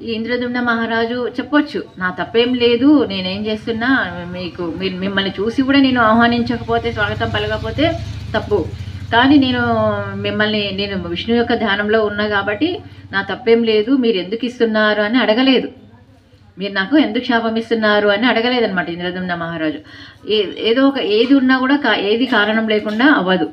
ఈ ఇంద్రద్యుమ్న మహారాజు చెప్పొచ్చు, నా తప్పేం లేదు, నేనేం చేస్తున్నా మీకు మిమ్మల్ని చూసి కూడా నేను ఆహ్వానించకపోతే, స్వాగతం పలకపోతే తప్పు, కానీ నేను విష్ణు యొక్క ధ్యానంలో ఉన్నా కాబట్టి నా తప్పేం లేదు, మీరు ఎందుకు ఇస్తున్నారు అని అడగలేదు, మీరు నాకు ఎందుకు శాపం ఇస్తున్నారు అని అడగలేదన్నమాట ఇంద్రద్యుమ్న మహారాజు. ఏది ఉన్నా కూడా ఏది కారణం లేకుండా అవ్వదు,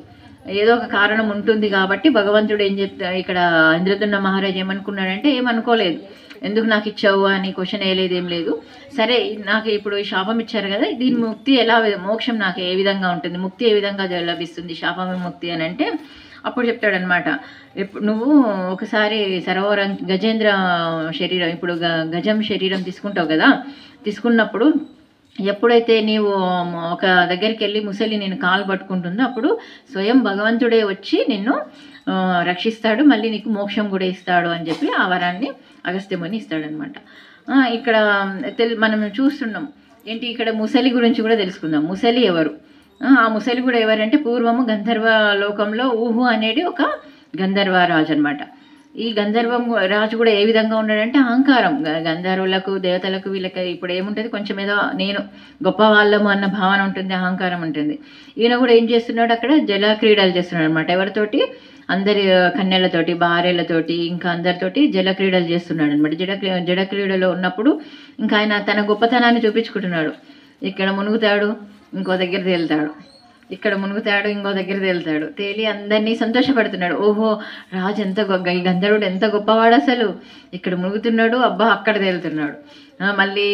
ఏదో ఒక కారణం ఉంటుంది. కాబట్టి భగవంతుడు ఏం ఇక్కడ ఇంద్రద్యుమ్న మహారాజు ఏమనుకున్నాడంటే, ఏమనుకోలేదు, ఎందుకు నాకు ఇచ్చావు అని క్వశ్చన్ వేయలేదు, ఏం లేదు. సరే, నాకు ఇప్పుడు శాపం ఇచ్చారు కదా, దీని ముక్తి ఎలా, మోక్షం నాకు ఏ విధంగా ఉంటుంది, ముక్తి ఏ విధంగా లభిస్తుంది, శాపం ముక్తి అని అంటే అప్పుడు చెప్తాడనమాట, నువ్వు ఒకసారి సరోవరం గజేంద్ర శరీరం, ఇప్పుడు గజం శరీరం తీసుకుంటావు కదా, తీసుకున్నప్పుడు ఎప్పుడైతే నీవు ఒక దగ్గరికి వెళ్ళి ముసలి నేను కాలు పట్టుకుంటుందో అప్పుడు స్వయం భగవంతుడే వచ్చి నిన్ను రక్షిస్తాడు, మళ్ళీ నీకు మోక్షం కూడా ఇస్తాడు అని చెప్పి ఆ వరాన్ని అగస్త్యముని ఇస్తాడనమాట. ఇక్కడ మనం చూస్తున్నాం ఏంటి, ఇక్కడ ముసలి గురించి కూడా తెలుసుకుందాం. ముసలి ఎవరు, ఆ ముసలి కూడా ఎవరంటే పూర్వము గంధర్వ లోకంలో ఊహు అనేది ఒక గంధర్వ రాజు అనమాట. ఈ గంధర్వం రాజు కూడా ఏ విధంగా ఉన్నాడంటే అహంకారం, గంధర్వులకు దేవతలకు వీళ్ళకి ఇప్పుడు ఏముంటుంది, కొంచెం ఏదో నేను గొప్ప వాళ్ళము అన్న భావన ఉంటుంది, అహంకారం ఉంటుంది. ఈయన కూడా ఏం చేస్తున్నాడు, అక్కడ జల క్రీడలు చేస్తున్నాడు అనమాట. ఎవరితోటి, అందరి కన్యలతోటి, భార్యలతోటి, ఇంకా అందరితోటి జల క్రీడలు చేస్తున్నాడు అనమాట. జడ క్రీడలో ఉన్నప్పుడు ఇంకా ఆయన తన గొప్పతనాన్ని చూపించుకుంటున్నాడు. ఇక్కడ మునుగుతాడు, ఇంకో దగ్గర తేలుతాడు, ఇక్కడ మునుగుతాడు, ఇంకో దగ్గర తేలుతాడు, తేలి అందరినీ సంతోషపడుతున్నాడు. ఓహో, రాజు ఎంత ఈ గంధర్వుడు ఎంత గొప్పవాడు, అసలు ఇక్కడ మునుగుతున్నాడు, అబ్బా అక్కడ తేలుతున్నాడు, మళ్ళీ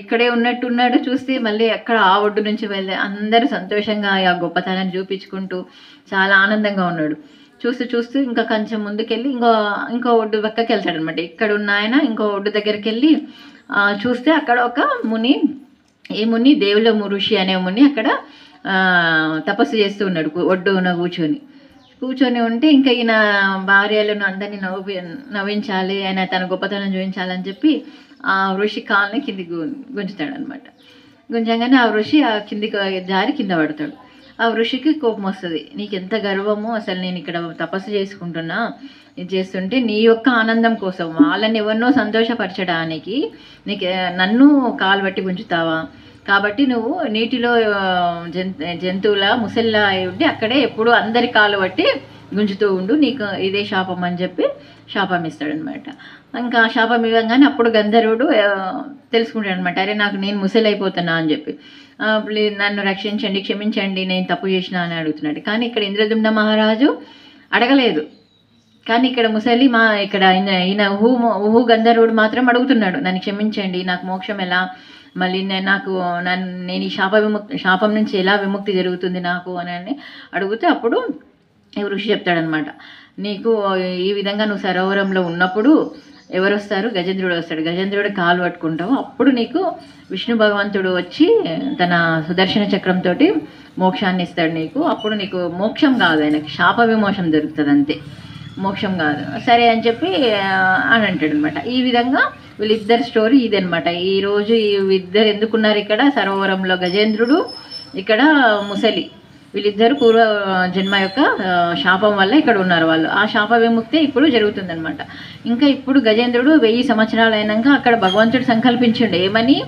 ఇక్కడే ఉన్నట్టున్నాడు, చూస్తే మళ్ళీ అక్కడ ఆ ఒడ్డు నుంచి వెళ్ళి అందరూ సంతోషంగా ఆ గొప్పతనాన్ని చూపించుకుంటూ చాలా ఆనందంగా ఉన్నాడు. చూస్తూ ఇంకా కొంచెం ముందుకెళ్ళి ఇంకో ఒడ్డు పక్కకి వెళ్తాడు అనమాట. ఇక్కడ ఉన్న ఆయన ఇంకో ఒడ్డు దగ్గరికి వెళ్ళి చూస్తే అక్కడ ఒక ముని, ఈ ముని దేవుల ఋషి అనే ముని అక్కడ తపస్సు చేస్తూ ఉన్నాడు, ఒడ్డున కూర్చొని ఉంటే ఇంకా ఈయన భార్యలను అందరినీ నవ్వించాలి, ఆయన తన గొప్పతనం చూపించాలని చెప్పి ఆ ఋషి కాల్ని కిందికి గుంజుతాడు అనమాట. గుంజంగానే ఆ ఋషి ఆ కిందికి జారి కింద పడతాడు. ఆ ఋషికి కోపం వస్తుంది, నీకు ఎంత గర్వము, అసలు నేను ఇక్కడ తపస్సు చేసుకుంటున్నా, ఇది చేస్తుంటే నీ యొక్క ఆనందం కోసం, వాళ్ళని ఎవరినో సంతోషపరచడానికి నీకు నన్ను కాలు బట్టి గుంజుతావా, కాబట్టి నువ్వు నీటిలో జంతువుల ముసల్లా ఉండి అక్కడే ఎప్పుడు అందరి కాలు బట్టి గుంజుతూ ఉండు, నీకు ఇదే శాపం అని చెప్పి శాపం ఇస్తాడనమాట. ఇంకా శాపం ఇవ్వగానే అప్పుడు గంధర్వుడు తెలుసుకుంటాడు అనమాట, అరే నేను ముసలైపోతున్నా అని చెప్పి, నన్ను రక్షించండి, క్షమించండి, నేను తప్పు చేసినా అని అడుగుతున్నాడు. కానీ ఇక్కడ ఇంద్రద్యుమ్న మహారాజు అడగలేదు, కానీ ఇక్కడ ముసలి ఇక్కడ ఈయన ఊహు గంధర్వుడు మాత్రం అడుగుతున్నాడు, నన్ను క్షమించండి, నాకు మోక్షం ఎలా, మళ్ళీ నేను ఈ శాపం నుంచి ఎలా విముక్తి జరుగుతుంది నాకు అని అడిగితే అప్పుడు ఈ ఋషి చెప్తాడనమాట, నీకు ఈ విధంగా నువ్వు సరోవరంలో ఉన్నప్పుడు ఎవరు వస్తారు, గజేంద్రుడు వస్తాడు, గజేంద్రుడు కాలు పట్టుకుంటావు, అప్పుడు నీకు విష్ణు భగవంతుడు వచ్చి తన సుదర్శన చక్రంతో మోక్షాన్ని ఇస్తాడు నీకు, అప్పుడు నీకు మోక్షం కాదు, ఆయనకి శాప విమోచం దొరుకుతుంది అంతే, మోక్షం కాదు. సరే అని చెప్పి అని అంటాడు అనమాట. ఈ విధంగా వీళ్ళిద్దరి స్టోరీ ఇదనమాట. ఈరోజు ఇద్దరు ఎందుకున్నారు ఇక్కడ సరోవరంలో, గజేంద్రుడు ఇక్కడ ముసలి, వీళ్ళిద్దరు పూర్వ జన్మ యొక్క శాపం వల్ల ఇక్కడ ఉన్నారు వాళ్ళు. ఆ శాప విముక్తి ఇప్పుడు జరుగుతుందనమాట. ఇంకా ఇప్పుడు గజేంద్రుడు 1000 సంవత్సరాలు అయినాక అక్కడ భగవంతుడు సంకల్పించండు ఏమని,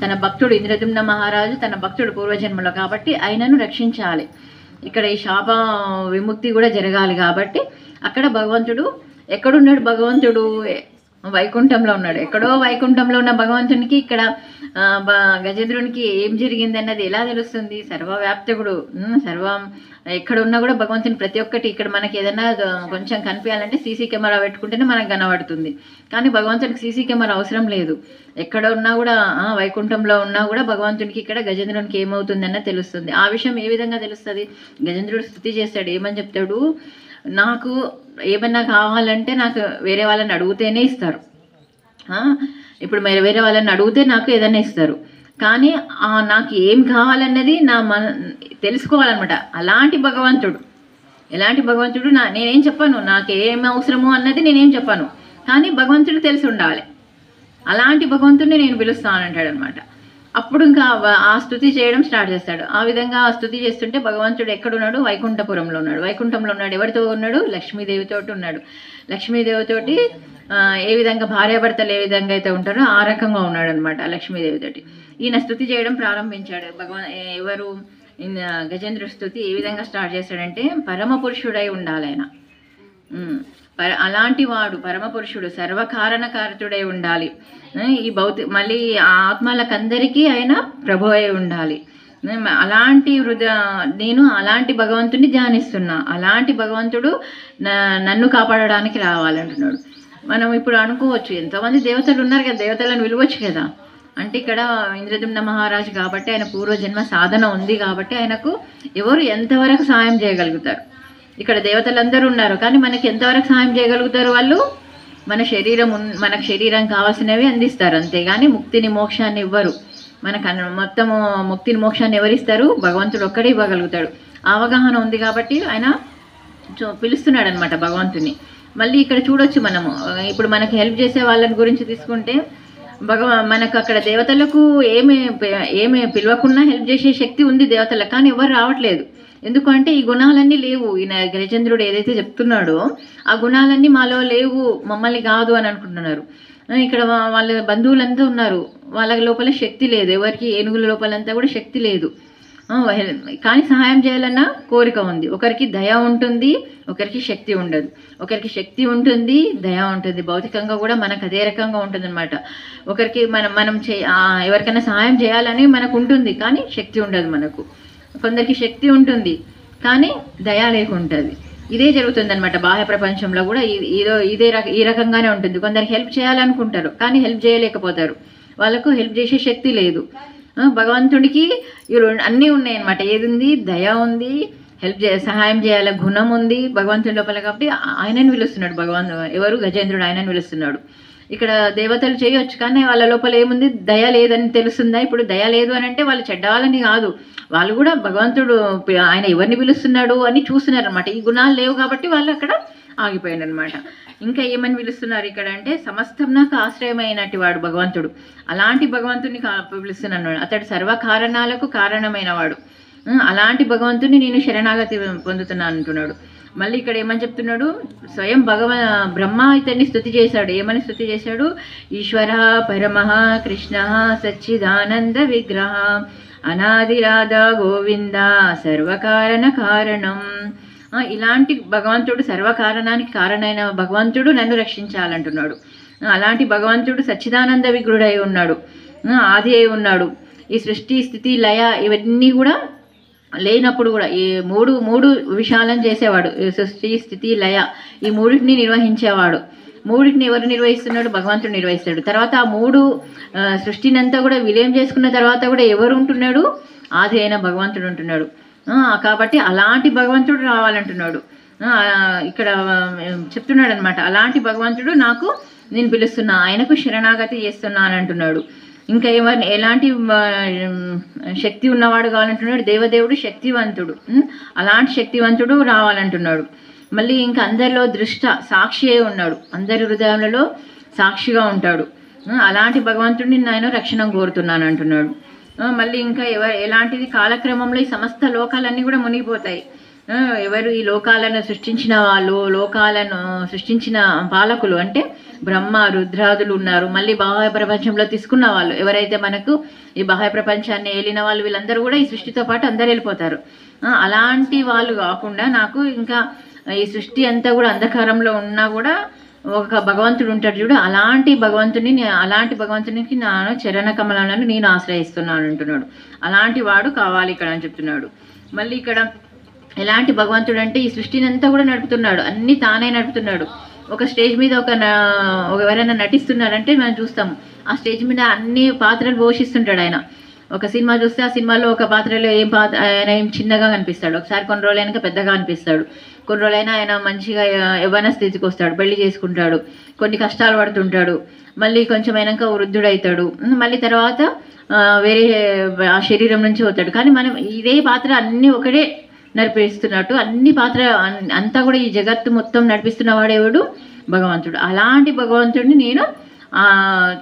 తన భక్తుడు ఇంద్రద్యుమ్న మహారాజు తన భక్తుడు పూర్వజన్మలో కాబట్టి ఆయనను రక్షించాలి, ఇక్కడ ఈ శాప విముక్తి కూడా జరగాలి. కాబట్టి అక్కడ భగవంతుడు ఎక్కడున్నాడు, భగవంతుడు వైకుంఠంలో ఉన్నాడు. ఎక్కడో వైకుంఠంలో ఉన్న భగవంతునికి ఇక్కడ గజేంద్రునికి ఏం జరిగింది అన్నది ఎలా తెలుస్తుంది? సర్వవ్యాప్తకుడు, సర్వం ఎక్కడున్నా కూడా భగవంతుని ప్రతి ఒక్కటి. ఇక్కడ మనకి ఏదైనా కొంచెం కనిపించాలంటే సీసీ కెమెరా పెట్టుకుంటేనే మనకు కనబడుతుంది, కానీ భగవంతునికి సీసీ కెమెరా అవసరం లేదు. ఎక్కడ ఉన్నా కూడా వైకుంఠంలో ఉన్నా కూడా భగవంతునికి ఇక్కడ గజేంద్రునికి ఏమవుతుందన్న తెలుస్తుంది. ఆ విషయం ఏ విధంగా తెలుస్తుంది? గజేంద్రుడు స్తుతి చేస్తాడు, ఏమని చెప్తాడు, నాకు ఏమన్నా కావాలంటే నాకు వేరే వాళ్ళని అడిగితేనే ఇస్తారు. ఇప్పుడు వేరే వాళ్ళని అడిగితే నాకు ఏదైనా ఇస్తారు, కానీ నాకు ఏం కావాలన్నది తెలుసుకోవాలన్నమాట. అలాంటి భగవంతుడు నేనేం చెప్పాను, నాకు ఏం అవసరమో అన్నది నేనేం చెప్పాను, కానీ భగవంతుడు తెలిసి ఉండాలి. అలాంటి భగవంతుడిని నేను పిలుస్తానంటాడు అనమాట. అప్పుడు ఇంకా ఆ స్తుతి చేయడం స్టార్ట్ చేస్తాడు. ఆ విధంగా ఆ స్తుతి చేస్తుంటే భగవంతుడు ఎక్కడున్నాడు? వైకుంఠపురంలో ఉన్నాడు. వైకుంఠంలో ఉన్నాడు. ఎవరితో ఉన్నాడు? లక్ష్మీదేవితోటి ఉన్నాడు. లక్ష్మీదేవితోటి ఏ విధంగా భార్యాభర్తలు ఏ విధంగా అయితే ఉంటారో ఆ రకంగా ఉన్నాడు అనమాట లక్ష్మీదేవితోటి. ఈయన స్తుతి చేయడం ప్రారంభించాడు. ఎవరు గజేంద్ర స్తుతి ఏ విధంగా స్టార్ట్ చేశాడంటే, పరమ పురుషుడై ఉండాలి ఆయన. అలాంటి వాడు పరమపురుషుడు, సర్వకారణకారతుడై ఉండాలి. ఈ మళ్ళీ ఆత్మలకందరికీ ఆయన ప్రభు అయి ఉండాలి. అలాంటి నేను అలాంటి భగవంతుడిని ధ్యానిస్తున్నా, అలాంటి భగవంతుడు నన్ను కాపాడడానికి రావాలంటున్నాడు. మనం ఇప్పుడు అనుకోవచ్చు, ఎంతోమంది దేవతలు ఉన్నారు కదా, దేవతలను పిలవచ్చు కదా. అంటే ఇక్కడ ఇంద్రద్యుమ్న మహారాజు కాబట్టి ఆయన పూర్వజన్మ సాధన ఉంది కాబట్టి ఆయనకు ఎవరు ఎంతవరకు సాయం చేయగలుగుతారు? ఇక్కడ దేవతలందరూ ఉన్నారు, కానీ మనకి ఎంతవరకు సహాయం చేయగలుగుతారు వాళ్ళు? మనకు శరీరం కావాల్సినవి అందిస్తారు, అంతేగాని ముక్తిని మోక్షాన్ని ఇవ్వరు. మనకు మొత్తము ముక్తిని మోక్షాన్ని ఎవరిస్తారు? భగవంతుడు ఒక్కడే ఇవ్వగలుగుతాడు. అవగాహన ఉంది కాబట్టి ఆయన పిలుస్తున్నాడు అనమాట భగవంతుని. మళ్ళీ ఇక్కడ చూడొచ్చు మనము, ఇప్పుడు మనకు హెల్ప్ చేసే వాళ్ళని గురించి తీసుకుంటే మనకు అక్కడ దేవతలకు ఏమి పిలవకుండా హెల్ప్ చేసే శక్తి ఉంది దేవతలకు, కానీ ఎవరు రావట్లేదు. ఎందుకంటే ఈ గుణాలన్నీ లేవు. ఈయన గజేంద్రుడు ఏదైతే చెప్తున్నాడో ఆ గుణాలన్నీ మాలో లేవు, మమ్మల్ని కాదు అని అనుకుంటున్నారు. ఇక్కడ వాళ్ళ బంధువులంతా ఉన్నారు, వాళ్ళ లోపల శక్తి లేదు. ఎవరికి ఏనుగుల లోపలంతా కూడా శక్తి లేదు, కానీ సహాయం చేయాలన్న కోరిక ఉంది. ఒకరికి దయ ఉంటుంది, ఒకరికి శక్తి ఉండదు. ఒకరికి శక్తి ఉంటుంది, దయ ఉంటుంది. భౌతికంగా కూడా మనకు అదే రకంగా ఉంటుంది అనమాట. ఒకరికి మనం ఎవరికైనా సహాయం చేయాలని మనకు ఉంటుంది, కానీ శక్తి ఉండదు మనకు. కొందరికి శక్తి ఉంటుంది, కానీ దయ లేకుంటుంది. ఇదే జరుగుతుంది అనమాట బాహ్య ప్రపంచంలో కూడా. ఈ రకంగానే ఉంటుంది. కొందరికి హెల్ప్ చేయాలనుకుంటారు, కానీ హెల్ప్ చేయలేకపోతారు. వాళ్ళకు హెల్ప్ చేసే శక్తి లేదు. భగవంతుడికి అన్నీ ఉన్నాయి అనమాట. ఏది ఉంది? దయ ఉంది, సహాయం చేయాల గుణం ఉంది భగవంతుడి లోపల. కాబట్టి ఆయనను పిలుస్తున్నాడు ఎవరు? గజేంద్రుడు ఆయనను పిలుస్తున్నాడు. ఇక్కడ దేవతలు చేయొచ్చు, కానీ వాళ్ళ లోపల ఏముంది? దయ లేదని తెలుస్తుందా? ఇప్పుడు దయ లేదు అని అంటే వాళ్ళు చెడ్డవాళ్ళని కాదు, వాళ్ళు కూడా భగవంతుడు ఆయన ఎవరిని పిలుస్తున్నాడు అని చూస్తున్నారు అనమాట. ఈ గుణాలు లేవు కాబట్టి వాళ్ళు అక్కడ ఆగిపోయాడు అనమాట. ఇంకా ఏమని పిలుస్తున్నారు ఇక్కడ అంటే, సమస్తం నాకు ఆశ్రయమైనటి వాడు భగవంతుడు. అలాంటి భగవంతుడిని పిలుస్తున్నాడు. అతడు సర్వకారణాలకు కారణమైన వాడు. అలాంటి భగవంతుడిని నేను శరణాగతి పొందుతున్నాను అంటున్నాడు. మళ్ళీ ఇక్కడ ఏమని చెప్తున్నాడు? స్వయం బ్రహ్మ ఇతన్ని స్తుతి చేశాడు. ఏమని స్తుతి చేశాడు? ఈశ్వర పరమః కృష్ణ సచ్చిదానంద విగ్రహ అనాదిరాధ గోవింద సర్వకారణ కారణం. ఇలాంటి భగవంతుడు, సర్వకారణానికి కారణమైన భగవంతుడు నన్ను రక్షించాలంటున్నాడు. అలాంటి భగవంతుడు సచ్చిదానంద విగ్రహుడై ఉన్నాడు, ఆది అయి ఉన్నాడు. ఈ సృష్టి స్థితి లయ ఇవన్నీ కూడా లేనప్పుడు కూడా ఈ మూడు విషయాలను చేసేవాడు. సృష్టి స్థితి లయ ఈ మూడింటిని నిర్వహించేవాడు. మూడింటిని ఎవరు నిర్వహిస్తున్నాడు? భగవంతుడు నిర్వహిస్తాడు. తర్వాత ఆ సృష్టిని అంతా కూడా విలీనం చేసుకున్న తర్వాత కూడా ఎవరు ఉంటున్నాడు? ఆది అయిన భగవంతుడు ఉంటున్నాడు. కాబట్టి అలాంటి భగవంతుడు రావాలంటున్నాడు. ఇక్కడ చెప్తున్నాడు అనమాట, అలాంటి భగవంతుడు నేను పిలుస్తున్నా, ఆయనకు శరణాగతి చేస్తున్నాను అంటున్నాడు. ఇంకా ఎలాంటి శక్తి ఉన్నవాడు కావాలంటున్నాడు? దేవదేవుడు శక్తివంతుడు, అలాంటి శక్తివంతుడు రావాలంటున్నాడు. మళ్ళీ ఇంకా అందరిలో సాక్షి అయి ఉన్నాడు, అందరి హృదయాలలో సాక్షిగా ఉంటాడు. అలాంటి భగవంతుడిని నేను రక్షణ కోరుతున్నాను అంటున్నాడు. మళ్ళీ ఇంకా ఎలాంటిది కాలక్రమంలో ఈ సమస్త లోకాలన్నీ కూడా మునిగిపోతాయి. ఎవరు ఈ లోకాలను సృష్టించిన వాళ్ళు, లోకాలను సృష్టించిన పాలకులు అంటే బ్రహ్మ రుద్రాదులు ఉన్నారు. మళ్ళీ బాహ్య ప్రపంచంలో తీసుకున్న వాళ్ళు ఎవరైతే మనకు ఈ బాహ్య ప్రపంచాన్ని ఏలిన వాళ్ళు, వీళ్ళందరూ కూడా ఈ సృష్టితో పాటు అందరు వెళ్ళిపోతారు. అలాంటి వాళ్ళు కాకుండా నాకు ఇంకా ఈ సృష్టి అంతా కూడా అంధకారంలో ఉన్నా కూడా ఒక భగవంతుడు ఉంటాడు చూడు, అలాంటి భగవంతునికి నేను చరణ కమలాలను నేను ఆశ్రయిస్తున్నాను అంటున్నాడు. అలాంటి వాడు కావాలి ఇక్కడ అని చెప్తున్నాడు. మళ్ళీ ఇక్కడ ఎలాంటి భగవంతుడు అంటే ఈ సృష్టిని అంతా కూడా నడుపుతున్నాడు, అన్ని తానే నడుపుతున్నాడు. ఒక స్టేజ్ మీద ఎవరైనా నటిస్తున్నారంటే మనం చూస్తాము, ఆ స్టేజ్ మీద అన్ని పాత్రలు పోషిస్తుంటాడు ఆయన. ఒక సినిమా చూస్తే ఆ సినిమాలో ఒక పాత్రలో ఆయన ఏం చిన్నగా కనిపిస్తాడు, ఒకసారి కొన్ని రోజులైనా పెద్దగా అనిపిస్తాడు, కొన్ని రోజులైనా ఆయన మంచిగా యవ్వన స్థితికి వస్తాడు, పెళ్లి చేసుకుంటాడు, కొన్ని కష్టాలు పడుతుంటాడు, మళ్ళీ కొంచెం అయినాక వృద్ధుడవుతాడు, మళ్ళీ తర్వాత వేరే ఆ శరీరం నుంచి పోతాడు. కానీ మనం ఇదే పాత్ర అన్నీ ఒకటే నడిపిస్తున్నట్టు అన్ని పాత్ర అంతా కూడా ఈ జగత్తు మొత్తం నడిపిస్తున్నవాడు ఎవడు? భగవంతుడు. అలాంటి భగవంతుడిని నేను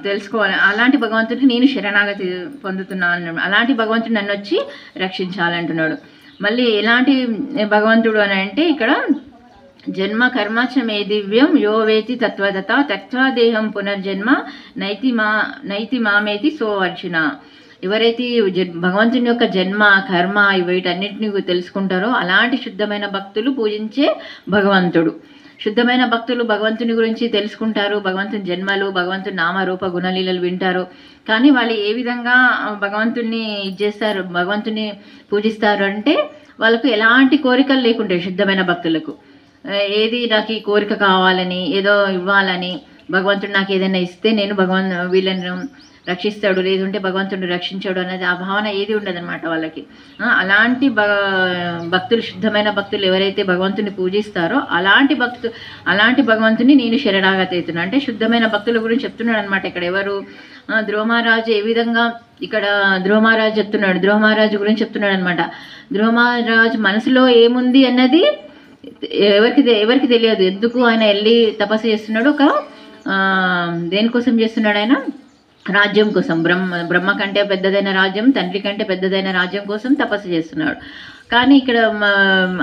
తెలుసుకోవాలి, అలాంటి భగవంతుడిని నేను శరణాగతి పొందుతున్నాను, అలాంటి భగవంతుడు నన్ను వచ్చి రక్షించాలంటున్నాడు. మళ్ళీ ఎలాంటి భగవంతుడు అని అంటే ఇక్కడ జన్మ కర్మ చ మే దివ్యం యో వేతి తత్వదత తత్వా దేహం పునర్జన్మ నైతి మామేతి సో అర్జున. ఎవరైతే భగవంతుని యొక్క జన్మ కర్మ వీటన్నిటిని తెలుసుకుంటారో అలాంటి శుద్ధమైన భక్తులు పూజించే భగవంతుడు. శుద్ధమైన భక్తులు భగవంతుని గురించి తెలుసుకుంటారు, భగవంతుని జన్మలు, భగవంతుని నామరూప గుణలీలలు వింటారు. కానీ వాళ్ళు ఏ విధంగా భగవంతుని చేస్తారు, భగవంతుని పూజిస్తారు అంటే వాళ్ళకు ఎలాంటి కోరికలు లేకుంటాయి. శుద్ధమైన భక్తులకు ఏది నాకు ఈ కోరిక కావాలని, ఏదో ఇవ్వాలని, భగవంతుడు నాకు ఏదైనా ఇస్తే నేను వీళ్ళని రక్షిస్తాడు, లేదంటే భగవంతుడు రక్షించాడు అనేది ఆ భావన ఏది ఉండదన్నమాట వాళ్ళకి. అలాంటి భక్తులు, శుద్ధమైన భక్తులు ఎవరైతే భగవంతుని పూజిస్తారో అలాంటి భగవంతుని నేను శరణాగతి అవుతున్నా అంటే శుద్ధమైన భక్తుల గురించి చెప్తున్నాడు అనమాట. ఇక్కడ ఎవరు? ధ్రువమహారాజు ఏ విధంగా ఇక్కడ ధ్రువమహారాజు చెప్తున్నాడు, ధ్రువమహారాజు గురించి చెప్తున్నాడు అనమాట. ధ్రువమహారాజు మనసులో ఏముంది అన్నది ఎవరికి తెలియదు. ఎందుకు ఆయన వెళ్ళి తపస్సు చేస్తున్నాడు? దేనికోసం చేస్తున్నాడు ఆయన? రాజ్యం కోసం. బ్రహ్మ కంటే పెద్దదైన రాజ్యం, తండ్రి కంటే పెద్దదైన రాజ్యం కోసం తపస్సు చేస్తున్నాడు. కానీ ఇక్కడ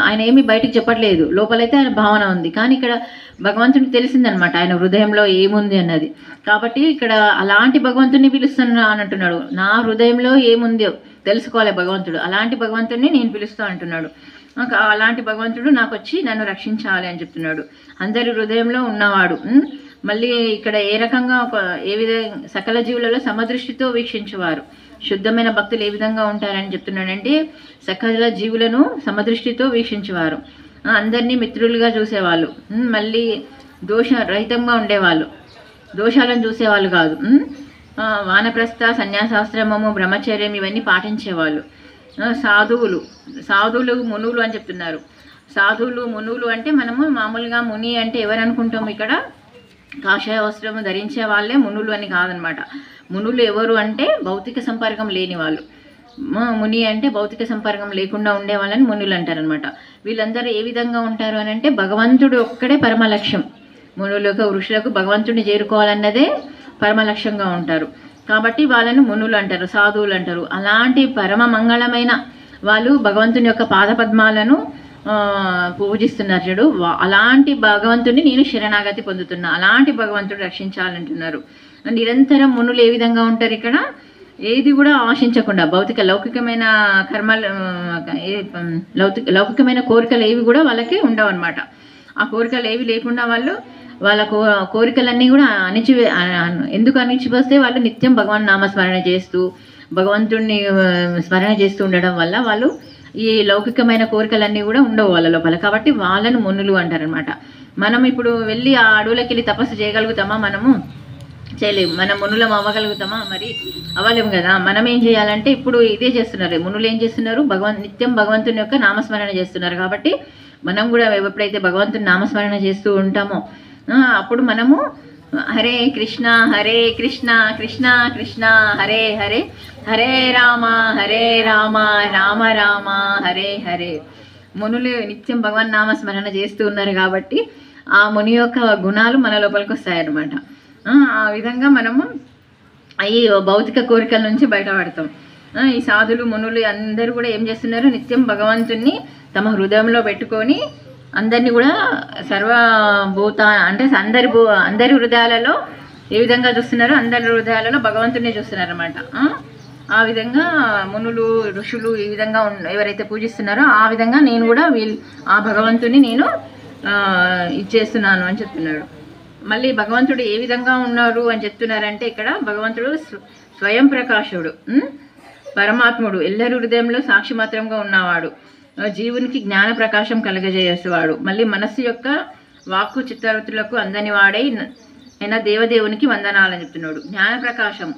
ఆయన ఏమీ బయటికి చెప్పట్లేదు, లోపలైతే ఆయన భావన ఉంది. కానీ ఇక్కడ భగవంతుడికి తెలిసిందనమాట ఆయన హృదయంలో ఏముంది అన్నది. కాబట్టి ఇక్కడ అలాంటి భగవంతుడిని పిలుస్తున్నా అని అంటున్నాడు. నా హృదయంలో ఏముందో తెలుసుకోవాలి భగవంతుడు, అలాంటి భగవంతుడిని నేను పిలుస్తా అంటున్నాడు. అలాంటి భగవంతుడు నాకు వచ్చి నన్ను రక్షించాలి అని చెప్తున్నాడు. అందరి హృదయంలో ఉన్నవాడు. మళ్ళీ ఇక్కడ ఏ రకంగా ఏ విధంగా సకల జీవులలో సమదృష్టితో వీక్షించేవారు. శుద్ధమైన భక్తులు ఏ విధంగా ఉంటారని చెప్తున్నాడంటే సకల జీవులను సమదృష్టితో వీక్షించేవారు, అందరినీ మిత్రులుగా చూసేవాళ్ళు, మళ్ళీ దోషరహితంగా ఉండేవాళ్ళు, దోషాలను చూసేవాళ్ళు కాదు. వానప్రస్థ సన్యాసాశ్రమము బ్రహ్మచర్యం ఇవన్నీ పాటించేవాళ్ళు. సాధువులు మునులు అని చెప్తున్నారు. సాధువులు మునులు అంటే మనము మామూలుగా ముని అంటే ఎవరు అనుకుంటాము? ఇక్కడ కాషాయ వస్త్రము ధరించే వాళ్ళే మునులు అని కాదనమాట. మునులు ఎవరు అంటే భౌతిక సంపర్కం లేని వాళ్ళు. ముని అంటే భౌతిక సంపర్కం లేకుండా ఉండే వాళ్ళని మునులు అంటారనమాట. వీళ్ళందరూ ఏ విధంగా ఉంటారు అని అంటే భగవంతుడు ఒక్కడే పరమ లక్ష్యం. మునులకు ఋషులకు భగవంతుడిని చేరుకోవాలన్నదే పరమ లక్ష్యంగా ఉంటారు. కాబట్టి వాళ్ళని మునులు అంటారు, సాధువులు అంటారు. అలాంటి పరమ మంగళమైన వాళ్ళు భగవంతుని యొక్క పాదపద్మాలను పూజిస్తున్నారు చూడు, అలాంటి భగవంతుడిని నేను శరణాగతి పొందుతున్నా, అలాంటి భగవంతుడు రక్షించాలంటున్నారు. నిరంతరం మునులు ఏ విధంగా ఉంటారు? ఇక్కడ ఏది కూడా ఆశించకుండా లౌకికమైన కర్మలు, లౌకికమైన కోరికలు ఏవి కూడా వాళ్ళకి ఉండవు అనమాట. ఆ కోరికలు ఏవి లేకుండా వాళ్ళ కోరికలన్నీ కూడా ఎందుకు అణిచిపోస్తే వాళ్ళు నిత్యం భగవాన్ నామస్మరణ చేస్తూ భగవంతుడిని స్మరణ చేస్తూ ఉండడం వల్ల వాళ్ళు ఈ లౌకికమైన కోరికలన్నీ కూడా ఉండవు వాళ్ళ లోపల. కాబట్టి వాళ్ళను మునులు అంటారనమాట. మనం ఇప్పుడు వెళ్ళి ఆ అడవులకి వెళ్ళి తపస్సు చేయగలుగుతామా? మనము చేయలేము. మనం మునులం అవ్వగలుగుతామా? మరి అవ్వలేము కదా. మనం ఏం చేయాలంటే ఇప్పుడు ఇదే చేస్తున్నారు మునులు. ఏం చేస్తున్నారు? నిత్యం భగవంతుని యొక్క నామస్మరణ చేస్తున్నారు. కాబట్టి మనం కూడా ఎప్పుడైతే భగవంతుని నామస్మరణ చేస్తూ ఉంటామో అప్పుడు మనము హరే కృష్ణ కృష్ణ కృష్ణ హరే హరే, హరే రామ రామ రామ హరే హరే. మునులు నిత్యం భగవన్ నామస్మరణ చేస్తూ ఉన్నారు కాబట్టి ఆ ముని యొక్క గుణాలు మన లోపలికి వస్తాయన్నమాట. ఆ విధంగా మనము ఈ భౌతిక కోరికల నుంచి బయటపడతాం. ఈ సాధులు మునులు అందరూ కూడా ఏం చేస్తున్నారు, నిత్యం భగవంతుణ్ణి తమ హృదయంలో పెట్టుకొని అందరినీ కూడా సర్వభూత అంటే అందరి హృదయాలలో ఏ విధంగా చూస్తున్నారు, అందరి హృదయాలలో భగవంతుడిని చూస్తున్నారు అన్నమాట. ఆ విధంగా మునులు ఋషులు ఈ విధంగా ఎవరైతే పూజిస్తున్నారో ఆ విధంగా నేను కూడా ఆ భగవంతుని నేను ఇచ్చేస్తున్నాను అని చెప్తున్నాడు. మళ్ళీ భగవంతుడు ఏ విధంగా ఉన్నారు అని చెప్తున్నారంటే ఇక్కడ భగవంతుడు స్వయం ప్రకాశుడు, పరమాత్ముడు, ఎల్లరి హృదయంలో సాక్షి మాత్రంగా ఉన్నవాడు, జీవునికి జ్ఞాన ప్రకాశం కలగజేసేవాడు, మళ్ళీ మనస్సు యొక్క వాక్కు చిత్తవృత్తులకు అందని వాడై అయినా దేవదేవునికి వందనాలని చెప్తున్నాడు. జ్ఞాన ప్రకాశం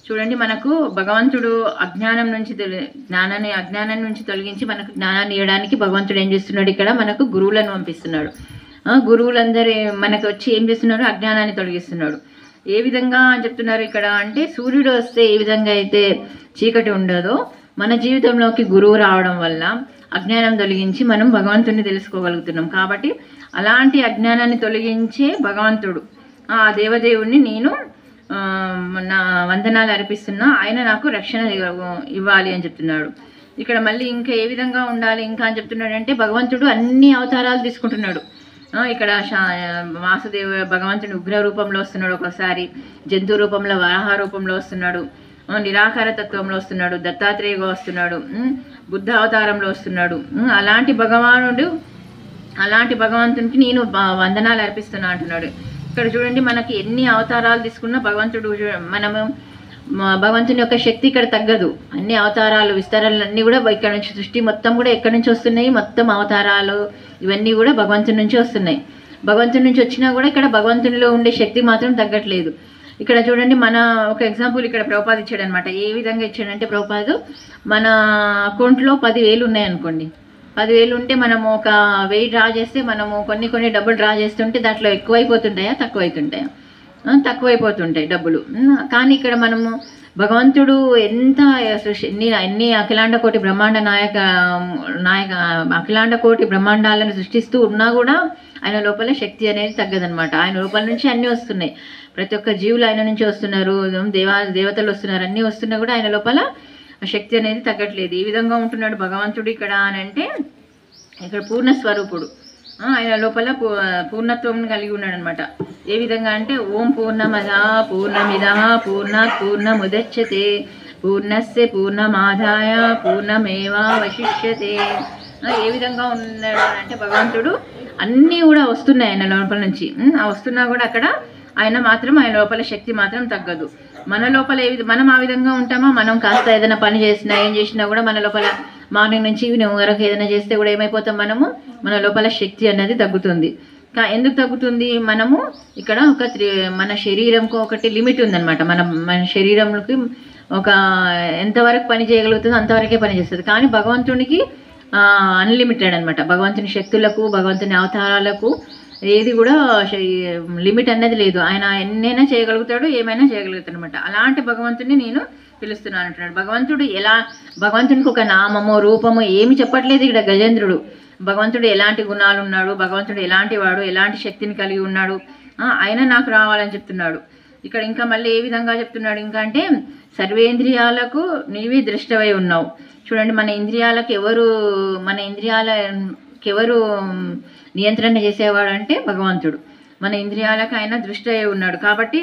చూడండి, మనకు భగవంతుడు అజ్ఞానం నుంచి తొలగించి మనకు జ్ఞానాన్ని ఇవ్వడానికి భగవంతుడు ఏం చేస్తున్నాడు, ఇక్కడ మనకు గురువులను పంపిస్తున్నాడు. గురువులందరూ మనకు వచ్చి ఏం చేస్తున్నారు, అజ్ఞానాన్ని తొలగిస్తున్నాడు. ఏ విధంగా అని చెప్తున్నారు ఇక్కడ అంటే, సూర్యుడు వస్తే ఏ విధంగా అయితే చీకటి ఉండదో మన జీవితంలోకి గురువు రావడం వల్ల అజ్ఞానం తొలగించి మనం భగవంతుడిని తెలుసుకోగలుగుతున్నాం. కాబట్టి అలాంటి అజ్ఞానాన్ని తొలగించే భగవంతుడు, ఆ దేవదేవుణ్ణి నేను నా వందనాలు అర్పిస్తున్నా, ఆయన నాకు రక్షణ ఇవ్వాలి అని చెప్తున్నాడు. ఇక్కడ మళ్ళీ ఇంకా ఏ విధంగా ఉండాలి ఇంకా అని చెప్తున్నాడు అంటే, భగవంతుడు అన్ని అవతారాలు తీసుకుంటున్నాడు. ఇక్కడ భగవంతుని ఉగ్ర రూపంలో వస్తున్నాడు, ఒకసారి జంతు రూపంలో, వరాహ రూపంలో వస్తున్నాడు, నిరాకార తత్వంలో వస్తున్నాడు, దత్తాత్రేయగా వస్తున్నాడు, బుద్ధ అవతారంలో వస్తున్నాడు. అలాంటి భగవంతునికి నేను వందనాలు అర్పిస్తున్నా అంటున్నాడు. ఇక్కడ చూడండి, మనకి ఎన్ని అవతారాలు తీసుకున్నా భగవంతుని యొక్క శక్తి ఇక్కడ తగ్గదు. అన్ని అవతారాలు విస్తరణలు అన్నీ కూడా ఇక్కడ నుంచి, సృష్టి మొత్తం కూడా ఎక్కడి నుంచి వస్తున్నాయి, మొత్తం అవతారాలు ఇవన్నీ కూడా భగవంతుని నుంచి వస్తున్నాయి. భగవంతుని నుంచి వచ్చినా కూడా ఇక్కడ భగవంతునిలో ఉండే శక్తి మాత్రం తగ్గట్లేదు. ఇక్కడ చూడండి, మన ఒక ఎగ్జాంపుల్ ఇక్కడ ప్రభుపాద ఇచ్చాడు అనమాట. ఏ విధంగా ఇచ్చాడంటే, ప్రభుపాద మన అకౌంట్లో 10,000 ఉన్నాయనుకోండి, 10,000 ఉంటే మనము ఒక 1000 డ్రా చేస్తే మనము కొన్ని డబ్బులు డ్రా చేస్తుంటే దాంట్లో ఎక్కువైపోతుంటాయా తక్కువైపోతుంటాయి డబ్బులు. కానీ ఇక్కడ మనము భగవంతుడు ఎంత ఎన్ని అఖిలాండ కోటి బ్రహ్మాండ నాయక అఖిలాండ కోటి బ్రహ్మాండాలను సృష్టిస్తూ ఉన్నా కూడా ఆయన లోపల శక్తి అనేది తగ్గదనమాట. ఆయన లోపల నుంచి అన్నీ వస్తున్నాయి, ప్రతి ఒక్క జీవులు ఆయన నుంచి వస్తున్నారు, దేవతలు వస్తున్నారు, అన్నీ వస్తున్నా కూడా ఆయన లోపల శక్తి అనేది తగ్గట్లేదు. ఈ విధంగా ఉంటున్నాడు భగవంతుడు ఇక్కడ అని అంటే, ఇక్కడ పూర్ణస్వరూపుడు, ఆయన లోపల పూర్ణత్వం కలిగి ఉన్నాడు అనమాట. ఏ విధంగా అంటే, ఓం పూర్ణమద పూర్ణమిద పూర్ణాత్ పూర్ణముదచ్యతే పూర్ణస్య పూర్ణమాదాయ పూర్ణమేవావశిష్యతే. ఏ విధంగా ఉన్నాడు అంటే, భగవంతుడు అన్నీ కూడా వస్తున్నాయి ఆయన లోపల నుంచి, వస్తున్నా కూడా అక్కడ ఆయన లోపల శక్తి మాత్రం తగ్గదు. మన లోపల మనం ఆ విధంగా ఉంటామా, మనం కాస్త ఏదైనా పని చేసినా ఏం చేసినా కూడా మన లోపల మార్నింగ్ నుంచి ఈవినింగ్ వరకు ఏదైనా చేస్తే కూడా ఏమైపోతాం, మన లోపల శక్తి అనేది తగ్గుతుంది. ఎందుకు తగ్గుతుంది, మనము ఇక్కడ మన శరీరంకు ఒకటి లిమిట్ ఉందన్నమాట. మన శరీరంకి ఒక ఎంతవరకు పని చేయగలుగుతుందో అంతవరకే పని చేస్తుంది. కానీ భగవంతునికి అన్లిమిటెడ్ అనమాట. భగవంతుని శక్తులకు, భగవంతుని అవతారాలకు ఏది కూడా లిమిట్ అనేది లేదు. ఆయన ఎన్నైనా చేయగలుగుతాడు, ఏమైనా చేయగలుగుతాడు అనమాట. అలాంటి భగవంతుని నేను పిలుస్తున్నాను అంటున్నాడు. భగవంతునికి ఒక నామము రూపము ఏమి చెప్పట్లేదు ఇక్కడ గజేంద్రుడు. భగవంతుడు ఎలాంటి గుణాలు ఉన్నాడు, భగవంతుడు ఎలాంటి వాడు, ఎలాంటి శక్తిని కలిగి ఉన్నాడు, ఆయన నాకు రావాలని చెప్తున్నాడు. ఇక్కడ ఇంకా మళ్ళీ ఏ విధంగా చెప్తున్నాడు ఇంకా అంటే, సర్వేంద్రియాలకు నీవే దృష్టవై ఉన్నావు. చూడండి, మన ఇంద్రియాలకు ఎవరు నియంత్రణ చేసేవాడు అంటే భగవంతుడు. మన ఇంద్రియాలకు ఆయన దృష్టి అయి ఉన్నాడు. కాబట్టి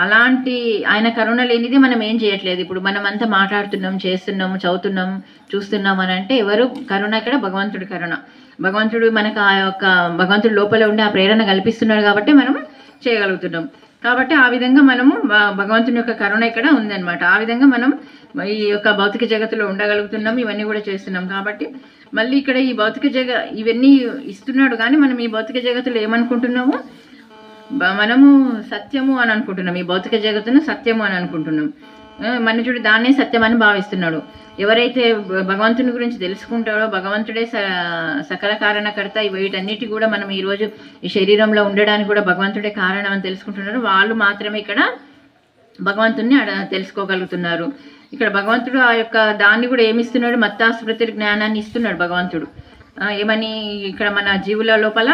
అలాంటి ఆయన కరుణ లేనిది మనం ఏం చేయట్లేదు. ఇప్పుడు మనం అంతా మాట్లాడుతున్నాం, చేస్తున్నాము, చదువుతున్నాం, చూస్తున్నాం అని అంటే ఎవరు కరుణ, ఇక్కడ భగవంతుడి కరుణ. భగవంతుడు మనకు ఆ యొక్క భగవంతుడి లోపల ఉండి ఆ ప్రేరణ కల్పిస్తున్నాడు కాబట్టి మనం చేయగలుగుతున్నాం. కాబట్టి ఆ విధంగా మనము భగవంతుని యొక్క కరుణ ఇక్కడ ఉందన్నమాట. ఆ విధంగా మనం ఈ యొక్క భౌతిక జగత్తులో ఉండగలుగుతున్నాం, ఇవన్నీ కూడా చేస్తున్నాం. కాబట్టి మళ్ళీ ఇక్కడ ఈ భౌతిక ఇవన్నీ ఇస్తున్నాడు, కానీ మనం ఈ భౌతిక జగత్తులో ఏమనుకుంటున్నాము, మనము సత్యము అని అనుకుంటున్నాం. ఈ భౌతిక జగత్తును సత్యము అని అనుకుంటున్నాం. మనుషుడు దాన్నే సత్యం అని భావిస్తున్నాడు. ఎవరైతే భగవంతుని గురించి తెలుసుకుంటాడో, భగవంతుడే సకల కారణకర్త, వీటన్నిటి కూడా మనం ఈరోజు ఈ శరీరంలో ఉండడానికి కూడా భగవంతుడే కారణం అని తెలుసుకుంటున్నారు, వాళ్ళు మాత్రమే ఇక్కడ భగవంతుని తెలుసుకోగలుగుతున్నారు. ఇక్కడ భగవంతుడు ఆ యొక్క దాన్ని కూడా ఏమిస్తున్నాడు, మత్తాస్మృతి జ్ఞానాన్ని ఇస్తున్నాడు భగవంతుడు. ఏమని ఇక్కడ మన జీవుల లోపల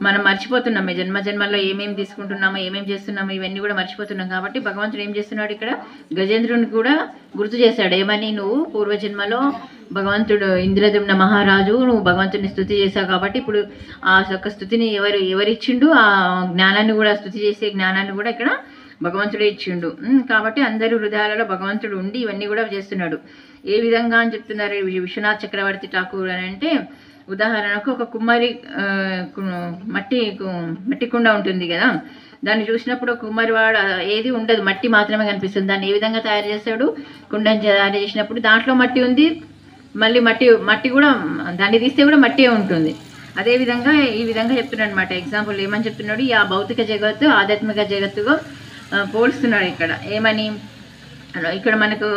మనం మర్చిపోతున్నాం, ఈ జన్మల్లో ఏమేమి తీసుకుంటున్నామో ఏమేమి చేస్తున్నామో ఇవన్నీ కూడా మర్చిపోతున్నాం. కాబట్టి భగవంతుడు ఏం చేస్తున్నాడు ఇక్కడ, గజేంద్రుని కూడా గుర్తు చేశాడు. ఏమని, నువ్వు పూర్వజన్మలో భగవంతుడు ఇంద్రద్యుమ్న మహారాజు, నువ్వు భగవంతుడిని స్తుతి చేశావు కాబట్టి ఇప్పుడు ఆ యొక్క స్తుతిని ఎవరిచ్చిండు, ఆ జ్ఞానాన్ని కూడా, స్తుతి చేసే జ్ఞానాన్ని కూడా ఇక్కడ భగవంతుడే ఇచ్చిండు. కాబట్టి అందరి హృదయాలలో భగవంతుడు ఉండి ఇవన్నీ కూడా చేస్తున్నాడు. ఏ విధంగా అని చెప్తున్నారు విశ్వనాథ్ చక్రవర్తి ఠాకూర్ అని అంటే, ఉదాహరణకు ఒక కుమ్మరి మట్టి కుండ ఉంటుంది కదా, దాన్ని చూసినప్పుడు కుమ్మరి వాడు ఏది ఉండదు, మట్టి మాత్రమే కనిపిస్తుంది. దాన్ని ఏ విధంగా తయారు చేస్తాడు, కుండని తయారు చేసినప్పుడు దాంట్లో మట్టి ఉంది, మళ్ళీ మట్టి కూడా దాన్ని తీస్తే కూడా మట్టే ఉంటుంది. అదేవిధంగా ఈ విధంగా చెప్తున్నాడు అనమాట. ఎగ్జాంపుల్ ఏమని చెప్తున్నాడు, ఆ భౌతిక జగత్తు ఆధ్యాత్మిక జగత్తుగా పోల్స్తున్నాడు ఇక్కడ. ఏమని, ఇక్కడ మనకు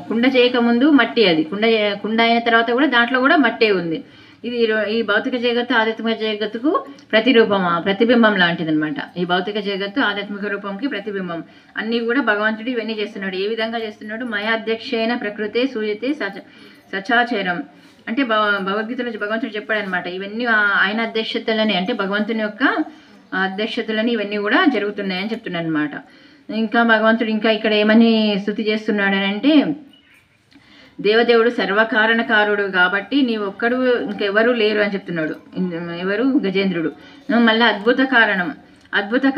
కుండ చేయకముందు మట్టి, అది కుండ అయిన తర్వాత కూడా దాంట్లో కూడా మట్టే ఉంది. ఇది ఈ భౌతిక జగత్తు ఆధ్యాత్మిక జగత్తుకు ప్రతిబింబం లాంటిది అనమాట. ఈ భౌతిక జగత్తు ఆధ్యాత్మిక రూపంకి ప్రతిబింబం. అన్నీ కూడా భగవంతుడు ఇవన్నీ చేస్తున్నాడు. ఏ విధంగా చేస్తున్నాడు, మయాధ్యక్షైన ప్రకృతే సూయతే సచాచరం అంటే భగవద్గీతలో భగవంతుడు చెప్పాడనమాట. ఇవన్నీ ఆయన అధ్యక్షతలని, అంటే భగవంతుని యొక్క అధ్యక్షతలని ఇవన్నీ కూడా జరుగుతున్నాయని చెప్తున్నాడు అనమాట. ఇంకా భగవంతుడు ఇంకా ఇక్కడ ఏమని స్తుతి చేస్తున్నాడు అని అంటే, దేవదేవుడు సర్వకారణకారుడు కాబట్టి నీవు ఒక్కడు ఇంకెవరు లేరు అని చెప్తున్నాడు. ఎవరు, గజేంద్రుడు. మళ్ళీ అద్భుత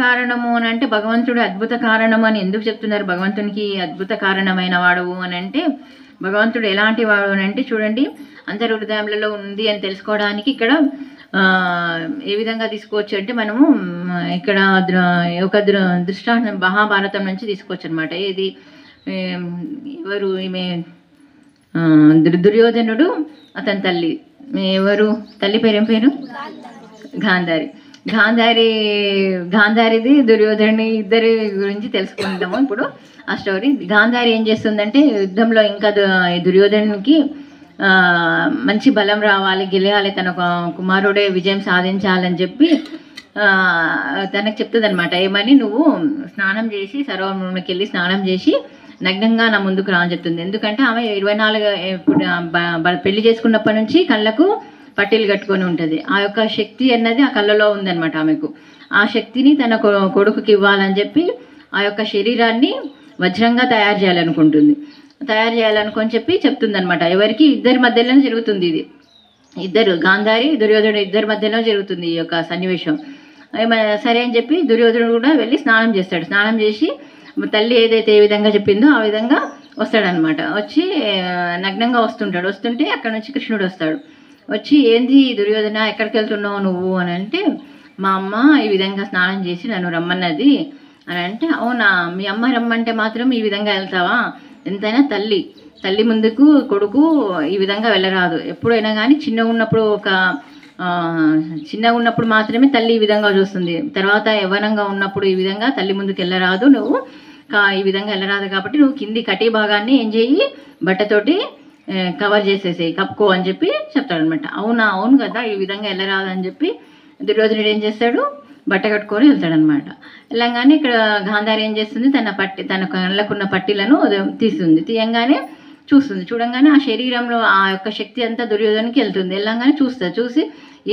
కారణము అని అంటే, భగవంతుడు అద్భుత కారణము అని ఎందుకు చెప్తున్నారు, భగవంతునికి అద్భుత కారణమైన వాడు అని అంటే, భగవంతుడు ఎలాంటి వాడు అని అంటే, చూడండి, అందరి హృదయంలో ఉంది అని తెలుసుకోవడానికి ఇక్కడ ఏ విధంగా తీసుకోవచ్చు అంటే, మనము ఇక్కడ ఒక దృష్టాంతం మహాభారతం నుంచి తీసుకోవచ్చు అనమాట. ఇది ఎవరు, ఈమె దుర్యోధనుడు, అతని తల్లి ఎవరు, తల్లి పేరేం పేరు, గాంధారిది దుర్యోధనుడి ఇద్దరి గురించి తెలుసుకుంటాము ఇప్పుడు ఆ స్టోరీ. గాంధారి ఏం చేస్తుందంటే, యుద్ధంలో ఇంకా దుర్యోధనునికి మంచి బలం రావాలి, గెలవాలి, తన కుమారుడే విజయం సాధించాలని చెప్పి తనకు చెప్తుంది అనమాట. ఏమని, నువ్వు స్నానం చేసి సరోవరంలోకి వెళ్ళి స్నానం చేసి నగ్నంగా నా ముందుకు రా అని చెప్తుంది. ఎందుకంటే ఆమె 24 పెళ్లి చేసుకున్నప్పటి నుంచి కళ్ళకు పట్టీలు కట్టుకొని ఉంటుంది. ఆ యొక్క శక్తి అన్నది ఆ కళ్ళలో ఉందన్నమాట ఆమెకు. ఆ శక్తిని తన కొడుకుకి ఇవ్వాలని చెప్పి ఆ యొక్క శరీరాన్ని వజ్రంగా తయారు చేయాలనుకొని చెప్పి చెప్తుంది అనమాట. ఎవరికి, ఇద్దరి మధ్యలోనే జరుగుతుంది ఇది. గాంధారి దుర్యోధనుడు ఇద్దరి మధ్యలో జరుగుతుంది ఈ యొక్క సన్నివేశం. సరే అని చెప్పి దుర్యోధనుడు కూడా వెళ్ళి స్నానం చేస్తాడు. స్నానం చేసి తల్లి ఏదైతే ఏ విధంగా చెప్పిందో ఆ విధంగా వస్తాడనమాట. వచ్చి నగ్నంగా వస్తుంటే అక్కడ నుంచి కృష్ణుడు వస్తాడు. వచ్చి, ఏంది దుర్యోధన, ఎక్కడికి వెళ్తున్నావు నువ్వు అని అంటే, మా అమ్మ ఈ విధంగా స్నానం చేసి నన్ను రమ్మన్నది అని అంటే, అవునా, మీ అమ్మ రమ్మంటే మాత్రం ఈ విధంగా వెళ్తావా, ఎంతైనా తల్లి ముందుకు కొడుకు ఈ విధంగా వెళ్ళరాదు. ఎప్పుడైనా కానీ చిన్నగా ఉన్నప్పుడు మాత్రమే తల్లి ఈ విధంగా చూస్తుంది. తర్వాత యవ్వనంగా ఉన్నప్పుడు ఈ విధంగా తల్లి ముందుకు వెళ్ళరాదు, నువ్వు ఈ విధంగా వెళ్ళరాదు. కాబట్టి నువ్వు కింది కటి భాగాన్ని ఏం చెయ్యి, బట్టతోటి కవర్ చేసేసేయి, కప్పుకో అని చెప్పి చెప్తాడనమాట. అవును కదా, ఈ విధంగా వెళ్ళరాదు అని చెప్పి దుర్యోధనుడు ఏం చేస్తాడు, బట్ట కట్టుకొని వెళ్తాడనమాట. వెళ్ళంగానే ఇక్కడ గాంధారి ఏం చేస్తుంది, తన కళ్ళకున్న పట్టీలను తీయంగానే చూడంగానే ఆ శరీరంలో ఆ యొక్క శక్తి అంతా దుర్యోధనకి వెళ్తుంది. వెళ్ళంగానే చూసి,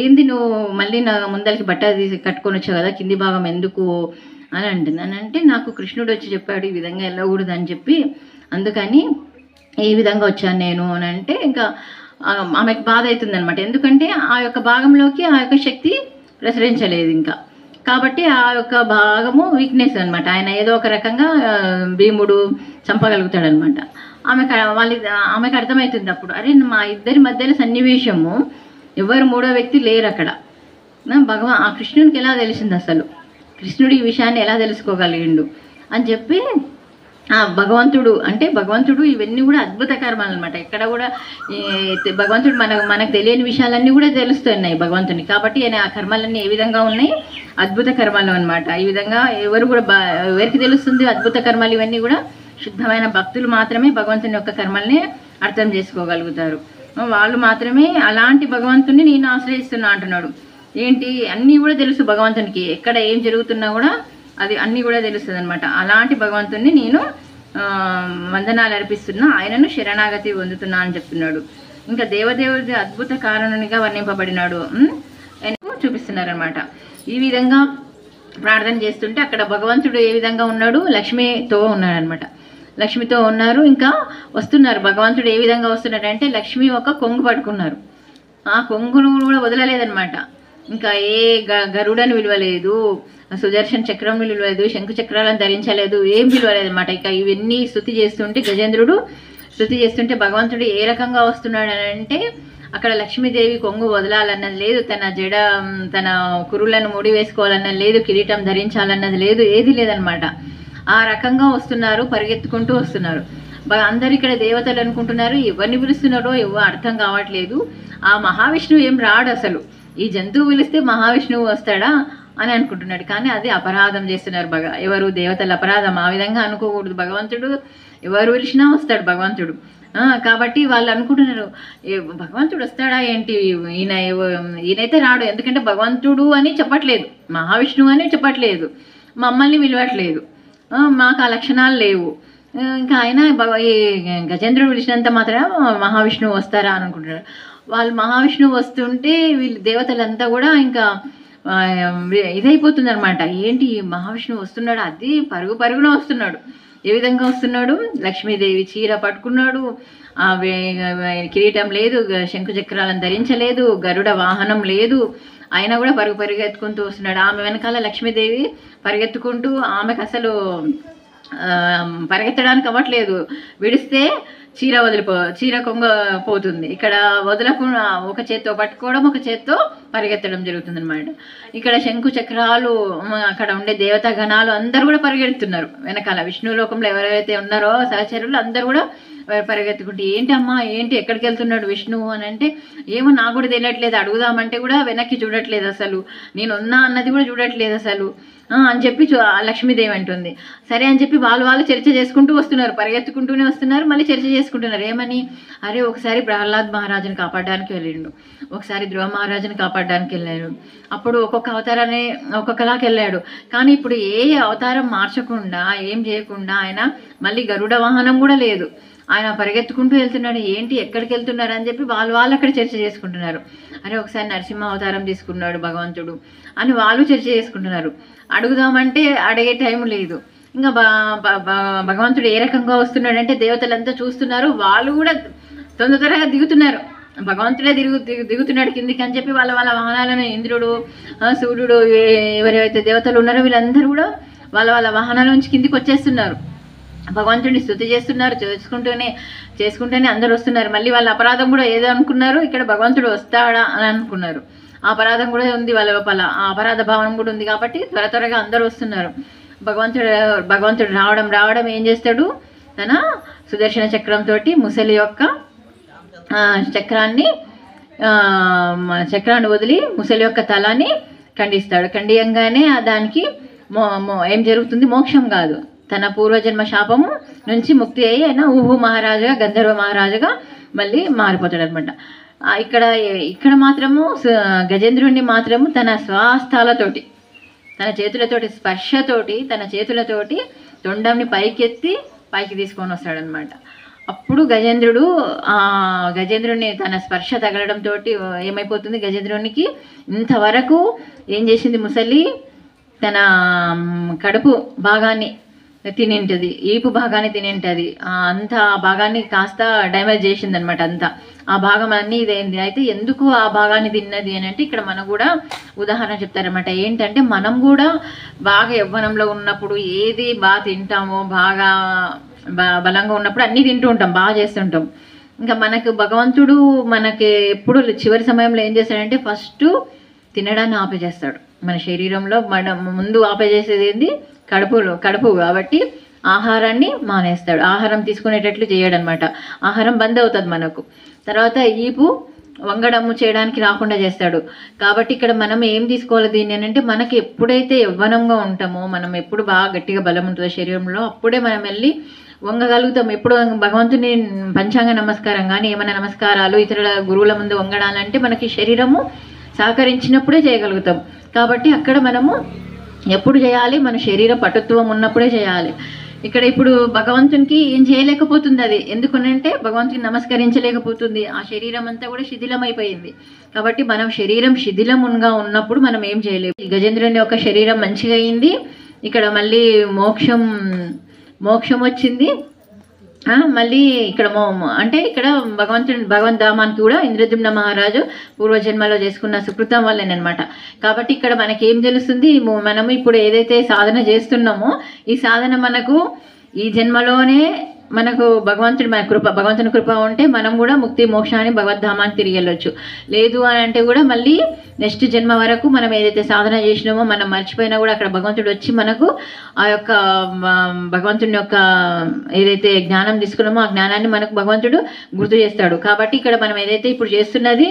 ఏంది నువ్వు మళ్ళీ నా ముందరికి బట్ట తీసి కట్టుకొని వచ్చావు కదా, కింది భాగం ఎందుకు అని అంటే, నాకు కృష్ణుడు వచ్చి చెప్పాడు ఈ విధంగా వెళ్ళకూడదు అని చెప్పి, అందుకని ఈ విధంగా వచ్చాను నేను అని అంటే, ఇంకా ఆమెకు బాధ అవుతుంది అనమాట. ఎందుకంటే ఆ యొక్క భాగంలోకి ఆ యొక్క శక్తి ప్రసరించలేదు ఇంకా. కాబట్టి ఆ యొక్క భాగము వీక్నెస్ అనమాట. ఆయన ఏదో ఒక రకంగా భీముడు చంపగలుగుతాడనమాట. ఆమెకు అర్థమవుతుంది అప్పుడు, అరే మా ఇద్దరి మధ్యలో సన్నివేశము, ఎవరు మూడో వ్యక్తి లేరు అక్కడ. ఆ కృష్ణునికి ఎలా తెలిసింది, అసలు కృష్ణుడు ఈ విషయాన్ని ఎలా తెలుసుకోగలిగిండు అని చెప్పి భగవంతుడు ఇవన్నీ కూడా అద్భుత కర్మలు అనమాట. ఇక్కడ కూడా భగవంతుడు మనకు తెలియని విషయాలన్నీ కూడా తెలుస్తున్నాయి భగవంతుని. కాబట్టి ఆయన ఆ కర్మలన్నీ ఏ విధంగా ఉన్నాయి, అద్భుత కర్మలు అనమాట. ఈ విధంగా ఎవరికి తెలుస్తుంది అద్భుత కర్మలు, ఇవన్నీ కూడా శుద్ధమైన భక్తులు మాత్రమే భగవంతుని యొక్క కర్మల్ని అర్థం చేసుకోగలుగుతారు. వాళ్ళు మాత్రమే అలాంటి భగవంతుని నేను ఆశ్రయిస్తున్నా అంటున్నాడు. ఏంటి, అన్నీ కూడా తెలుసు భగవంతునికి, ఎక్కడ ఏం జరుగుతున్నా కూడా అది అన్నీ కూడా తెలుస్తుంది అనమాట. అలాంటి భగవంతుని నేను వందనాలు అర్పిస్తున్నా, ఆయనను శరణాగతి పొందుతున్నా అని చెప్తున్నాడు. ఇంకా దేవదేవుడి అద్భుత కారణునిగా వర్ణింపబడినాడు ఆయనకు చూపిస్తున్నారనమాట. ఈ విధంగా ప్రార్థన చేస్తుంటే అక్కడ భగవంతుడు ఏ విధంగా ఉన్నాడు, లక్ష్మితో ఉన్నాడు అనమాట. లక్ష్మితో ఉన్నారు, ఇంకా వస్తున్నారు. భగవంతుడు ఏ విధంగా వస్తున్నాడంటే లక్ష్మి ఒక కొంగు పట్టుకున్నారు. ఆ కొంగును కూడా వదలలేదనమాట. ఇంకా ఏ గరుడని విలువలేదు, సుదర్శన చక్రం విలువలేదు, శంకు చక్రాలను ధరించలేదు, ఏం విలువలేదన్నమాట. ఇక ఇవన్నీ స్తుతి చేస్తుంటే గజేంద్రుడు స్తుతి చేస్తుంటే భగవంతుడు ఏ రకంగా వస్తున్నాడు అని అంటే అక్కడ లక్ష్మీదేవి కొంగు వదలాలన్నది లేదు, తన కురులను ముడి వేసుకోవాలన్నది లేదు, కిరీటం ధరించాలన్నది లేదు, ఏది లేదనమాట. ఆ రకంగా వస్తున్నారు, పరిగెత్తుకుంటూ వస్తున్నారు. అందరు ఇక్కడ దేవతలు అనుకుంటున్నారు, ఎవరిని పిలుస్తున్నారో అర్థం కావట్లేదు. ఆ మహావిష్ణువు ఏం రాడు అసలు, ఈ జంతువు పిలిస్తే మహావిష్ణువు వస్తాడా అని అనుకుంటున్నాడు. కానీ అది అపరాధం చేస్తున్నారు. ఎవరు దేవతలు అపరాధం ఆ విధంగా అనుకోకూడదు. భగవంతుడు ఎవరు పిలిచినా వస్తాడు భగవంతుడు. కాబట్టి వాళ్ళు అనుకుంటున్నారు భగవంతుడు వస్తాడా ఏంటి, ఈయనైతే రాడు, ఎందుకంటే భగవంతుడు అని చెప్పట్లేదు, మహావిష్ణువు అని చెప్పట్లేదు, మమ్మల్ని పిలవట్లేదు, మాకు ఆ లక్షణాలు లేవు. ఇంకా ఆయన ఈ గజేంద్రుడు పిలిచినంత మాత్రం మహావిష్ణువు వస్తారా అని అనుకుంటున్నారు. వాళ్ళు మహావిష్ణువు వస్తుంటే వీళ్ళు దేవతలంతా కూడా ఇంకా ఇదైపోతుంది అనమాట. ఏంటి మహావిష్ణువు వస్తున్నాడు, అది పరుగున వస్తున్నాడు. ఏ విధంగా వస్తున్నాడు, లక్ష్మీదేవి చీర పట్టుకున్నాడు, కిరీటం లేదు, శంకు చక్రాలను ధరించలేదు, గరుడ వాహనం లేదు, అయినా కూడా పరిగెత్తుకుంటూ వస్తున్నాడు. ఆమె వెనకాల లక్ష్మీదేవి పరిగెత్తుకుంటూ, ఆమెకు అసలు పరిగెత్తడానికి అవ్వట్లేదు, విడిస్తే చీర కొంగ పోతుంది. ఇక్కడ వదలకుండా ఒక చేత్తో పట్టుకోవడం, ఒక చేత్తో పరిగెత్తడం జరుగుతుంది అనమాట. ఇక్కడ శంకు చక్రాలు, అక్కడ ఉండే దేవతా గణాలు అందరూ కూడా పరిగెడుతున్నారు వెనకాల. విష్ణు లోకంలో ఎవరైతే ఉన్నారో సహచరులు అందరూ కూడా పరిగెత్తుకుంటే ఏంటి అమ్మా ఏంటి ఎక్కడికి వెళ్తున్నాడు విష్ణువు అని అంటే ఏమో నాకు కూడా తెలియట్లేదు, అడుగుదామంటే కూడా వెనక్కి చూడట్లేదు, అసలు నేను ఉన్నా అన్నది కూడా చూడట్లేదు అసలు అని చెప్పి లక్ష్మీదేవి అంటుంది. సరే అని చెప్పి వాళ్ళు చర్చ చేసుకుంటూ వస్తున్నారు, పరిగెత్తుకుంటూనే వస్తున్నారు, మళ్ళీ చర్చ చేసుకుంటున్నారు. ఏమని, అరే ఒకసారి ప్రహ్లాద్ మహారాజుని కాపాడడానికి వెళ్ళిండు, ఒకసారి ధ్రువ మహారాజుని కాపాడడానికి వెళ్ళాడు, అప్పుడు ఒక్కొక్క అవతారాన్ని ఒక్కొక్కలాకి వెళ్ళాడు. కానీ ఇప్పుడు ఏ అవతారం మార్చకుండా ఏం చేయకుండా ఆయన మళ్ళీ గరుడ వాహనం కూడా లేదు, ఆయన పరిగెత్తుకుంటూ వెళ్తున్నాడు. ఏంటి ఎక్కడికి వెళ్తున్నారు అని చెప్పి వాళ్ళు అక్కడ చర్చ చేసుకుంటున్నారు. అరే ఒకసారి నరసింహ అవతారం తీసుకున్నాడు భగవంతుడు అని వాళ్ళు చర్చ చేసుకుంటున్నారు. అడుగుదామంటే అడిగే టైం లేదు. ఇంకా భగవంతుడు ఏ రకంగా వస్తున్నాడంటే దేవతలంతా చూస్తున్నారు, వాళ్ళు కూడా తొందరగా దిగుతున్నారు. భగవంతుడే దిగుతున్నాడు కిందికి అని చెప్పి వాళ్ళ వాహనాలను ఇంద్రుడు, సూర్యుడు, ఎవరైతే దేవతలు ఉన్నారో వీళ్ళందరూ కూడా వాళ్ళ వాహనాల నుంచి కిందికి వచ్చేస్తున్నారు. భగవంతుడిని స్తుతి చేస్తున్నారు, చేసుకుంటూనే అందరు వస్తున్నారు. మళ్ళీ వాళ్ళ అపరాధం కూడా ఏదో అనుకున్నారు, ఇక్కడ భగవంతుడు వస్తాడా అని అనుకున్నారు. ఆ అపరాధం కూడా ఉంది వాళ్ళ లోపల, ఆ అపరాధ భావన కూడా ఉంది. కాబట్టి త్వరగా అందరూ వస్తున్నారు. భగవంతుడు రావడం ఏం చేస్తాడు, తన సుదర్శన చక్రంతో ముసలి యొక్క చక్రాన్ని వదిలి ముసలి యొక్క తలని ఖండిస్తాడు. ఖండియంగానే దానికి ఏం జరుగుతుంది, మోక్షం కాదు, తన పూర్వజన్మ శాపము నుంచి ముక్తి అయ్యి ఆయన ఊహు మహారాజుగా, గంధర్వ మహారాజుగా మళ్ళీ మారిపోతాడు అనమాట. ఇక్కడ మాత్రము గజేంద్రుడిని మాత్రము తన స్వహస్తాలతోటి, తన చేతులతోటి స్పర్శతోటి, తన చేతులతోటి తొండంని పైకి తీసుకొని వస్తాడనమాట. అప్పుడు గజేంద్రుడిని తన స్పర్శ తగలడంతో ఏమైపోతుంది, గజేంద్రునికి ఇంతవరకు ఏం చేసింది, ముసలి తన కడుపు భాగాన్ని తినింటది, ఈపు భాగాన్ని తినింటది, అంత ఆ భాగాన్ని కాస్త డ్యామేజ్ చేసింది అనమాట. అంతా ఆ భాగం అన్నీ ఇదేంటి. అయితే ఎందుకు ఆ భాగాన్ని తిన్నది అని అంటే ఇక్కడ మనం కూడా ఉదాహరణ చెప్తారనమాట. ఏంటంటే మనం కూడా బాగా యవ్వనంలో ఉన్నప్పుడు ఏది బాగా తింటామో, బాగా బలంగా ఉన్నప్పుడు అన్నీ తింటూ ఉంటాం, బాగా చేస్తుంటాం. ఇంకా మనకు భగవంతుడు మనకి ఎప్పుడు చివరి సమయంలో ఏం చేస్తాడంటే ఫస్ట్ తినడాన్ని ఆపేచేస్తాడు. మన శరీరంలో ముందు ఆపేసేది ఏంది, కడుపు. కాబట్టి ఆహారాన్ని మానేస్తాడు, ఆహారం తీసుకునేటట్లు చేయడనమాట. ఆహారం బంద్ అవుతుంది మనకు. తర్వాత ఈపు వంగడము చేయడానికి రాకుండా చేస్తాడు. కాబట్టి ఇక్కడ మనం ఏం తీసుకోవాలి దీన్ని అని అంటే, మనకి ఎప్పుడైతే యవ్వనంగా ఉంటామో, మనం ఎప్పుడు బాగా గట్టిగా బలం ఉంటుందో శరీరంలో, అప్పుడే మనం వెళ్ళి వంగగలుగుతాం. ఎప్పుడు భగవంతుని పంచాంగ నమస్కారం కానీ ఏమైనా నమస్కారాలు ఇతరుల గురువుల ముందు వంగడాలంటే మనకి శరీరము సహకరించినప్పుడే చేయగలుగుతాం. కాబట్టి అక్కడ మనము ఎప్పుడు చేయాలి, మన శరీర పటుత్వం ఉన్నప్పుడే చేయాలి. ఇక్కడ ఇప్పుడు భగవంతునికి ఏం చేయలేకపోతుంది అది, ఎందుకనంటే భగవంతునికి నమస్కరించలేకపోతుంది. ఆ శరీరం అంతా కూడా శిథిలమైపోయింది. కాబట్టి మనం శరీరం శిథిలముగా ఉన్నప్పుడు మనం ఏం చేయలేము. గజేంద్రుని యొక్క శరీరం మంచిగా అయింది. ఇక్కడ మళ్ళీ మోక్షం వచ్చింది. మళ్ళీ ఇక్కడ అంటే ఇక్కడ భగవంత్ ధామానికి కూడా ఇంద్రద్యుమ్న మహారాజు పూర్వజన్మలో చేసుకున్న సుకృతం వల్లేనమాట. కాబట్టి ఇక్కడ మనకి ఏం తెలుస్తుంది, మనం ఇప్పుడు ఏదైతే సాధన చేస్తున్నామో ఈ సాధన మనకు ఈ జన్మలోనే మనకు భగవంతుని కృప ఉంటే మనం కూడా ముక్తి మోక్షాన్ని భగవద్ధామాన్ని తిరిగి వెళ్ళొచ్చు. లేదు అని అంటే కూడా మళ్ళీ నెక్స్ట్ జన్మ వరకు మనం ఏదైతే సాధన చేసినామో మనం మర్చిపోయినా కూడా అక్కడ భగవంతుడు వచ్చి మనకు ఆ యొక్క భగవంతుని యొక్క ఏదైతే జ్ఞానం తీసుకున్నామో ఆ జ్ఞానాన్ని మనకు భగవంతుడు గుర్తు చేస్తాడు. కాబట్టి ఇక్కడ మనం ఏదైతే ఇప్పుడు చేస్తున్నది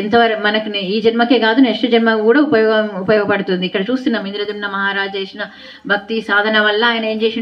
ఎంతవరకు మనకు ఈ జన్మకే కాదు నెక్స్ట్ జన్మకు కూడా ఉపయోగపడుతుంది. ఇక్కడ చూస్తున్నాం ఇంద్రద్యుమ్న మహారాజు చేసిన భక్తి సాధన వల్ల ఆయన ఏం చేసిండు,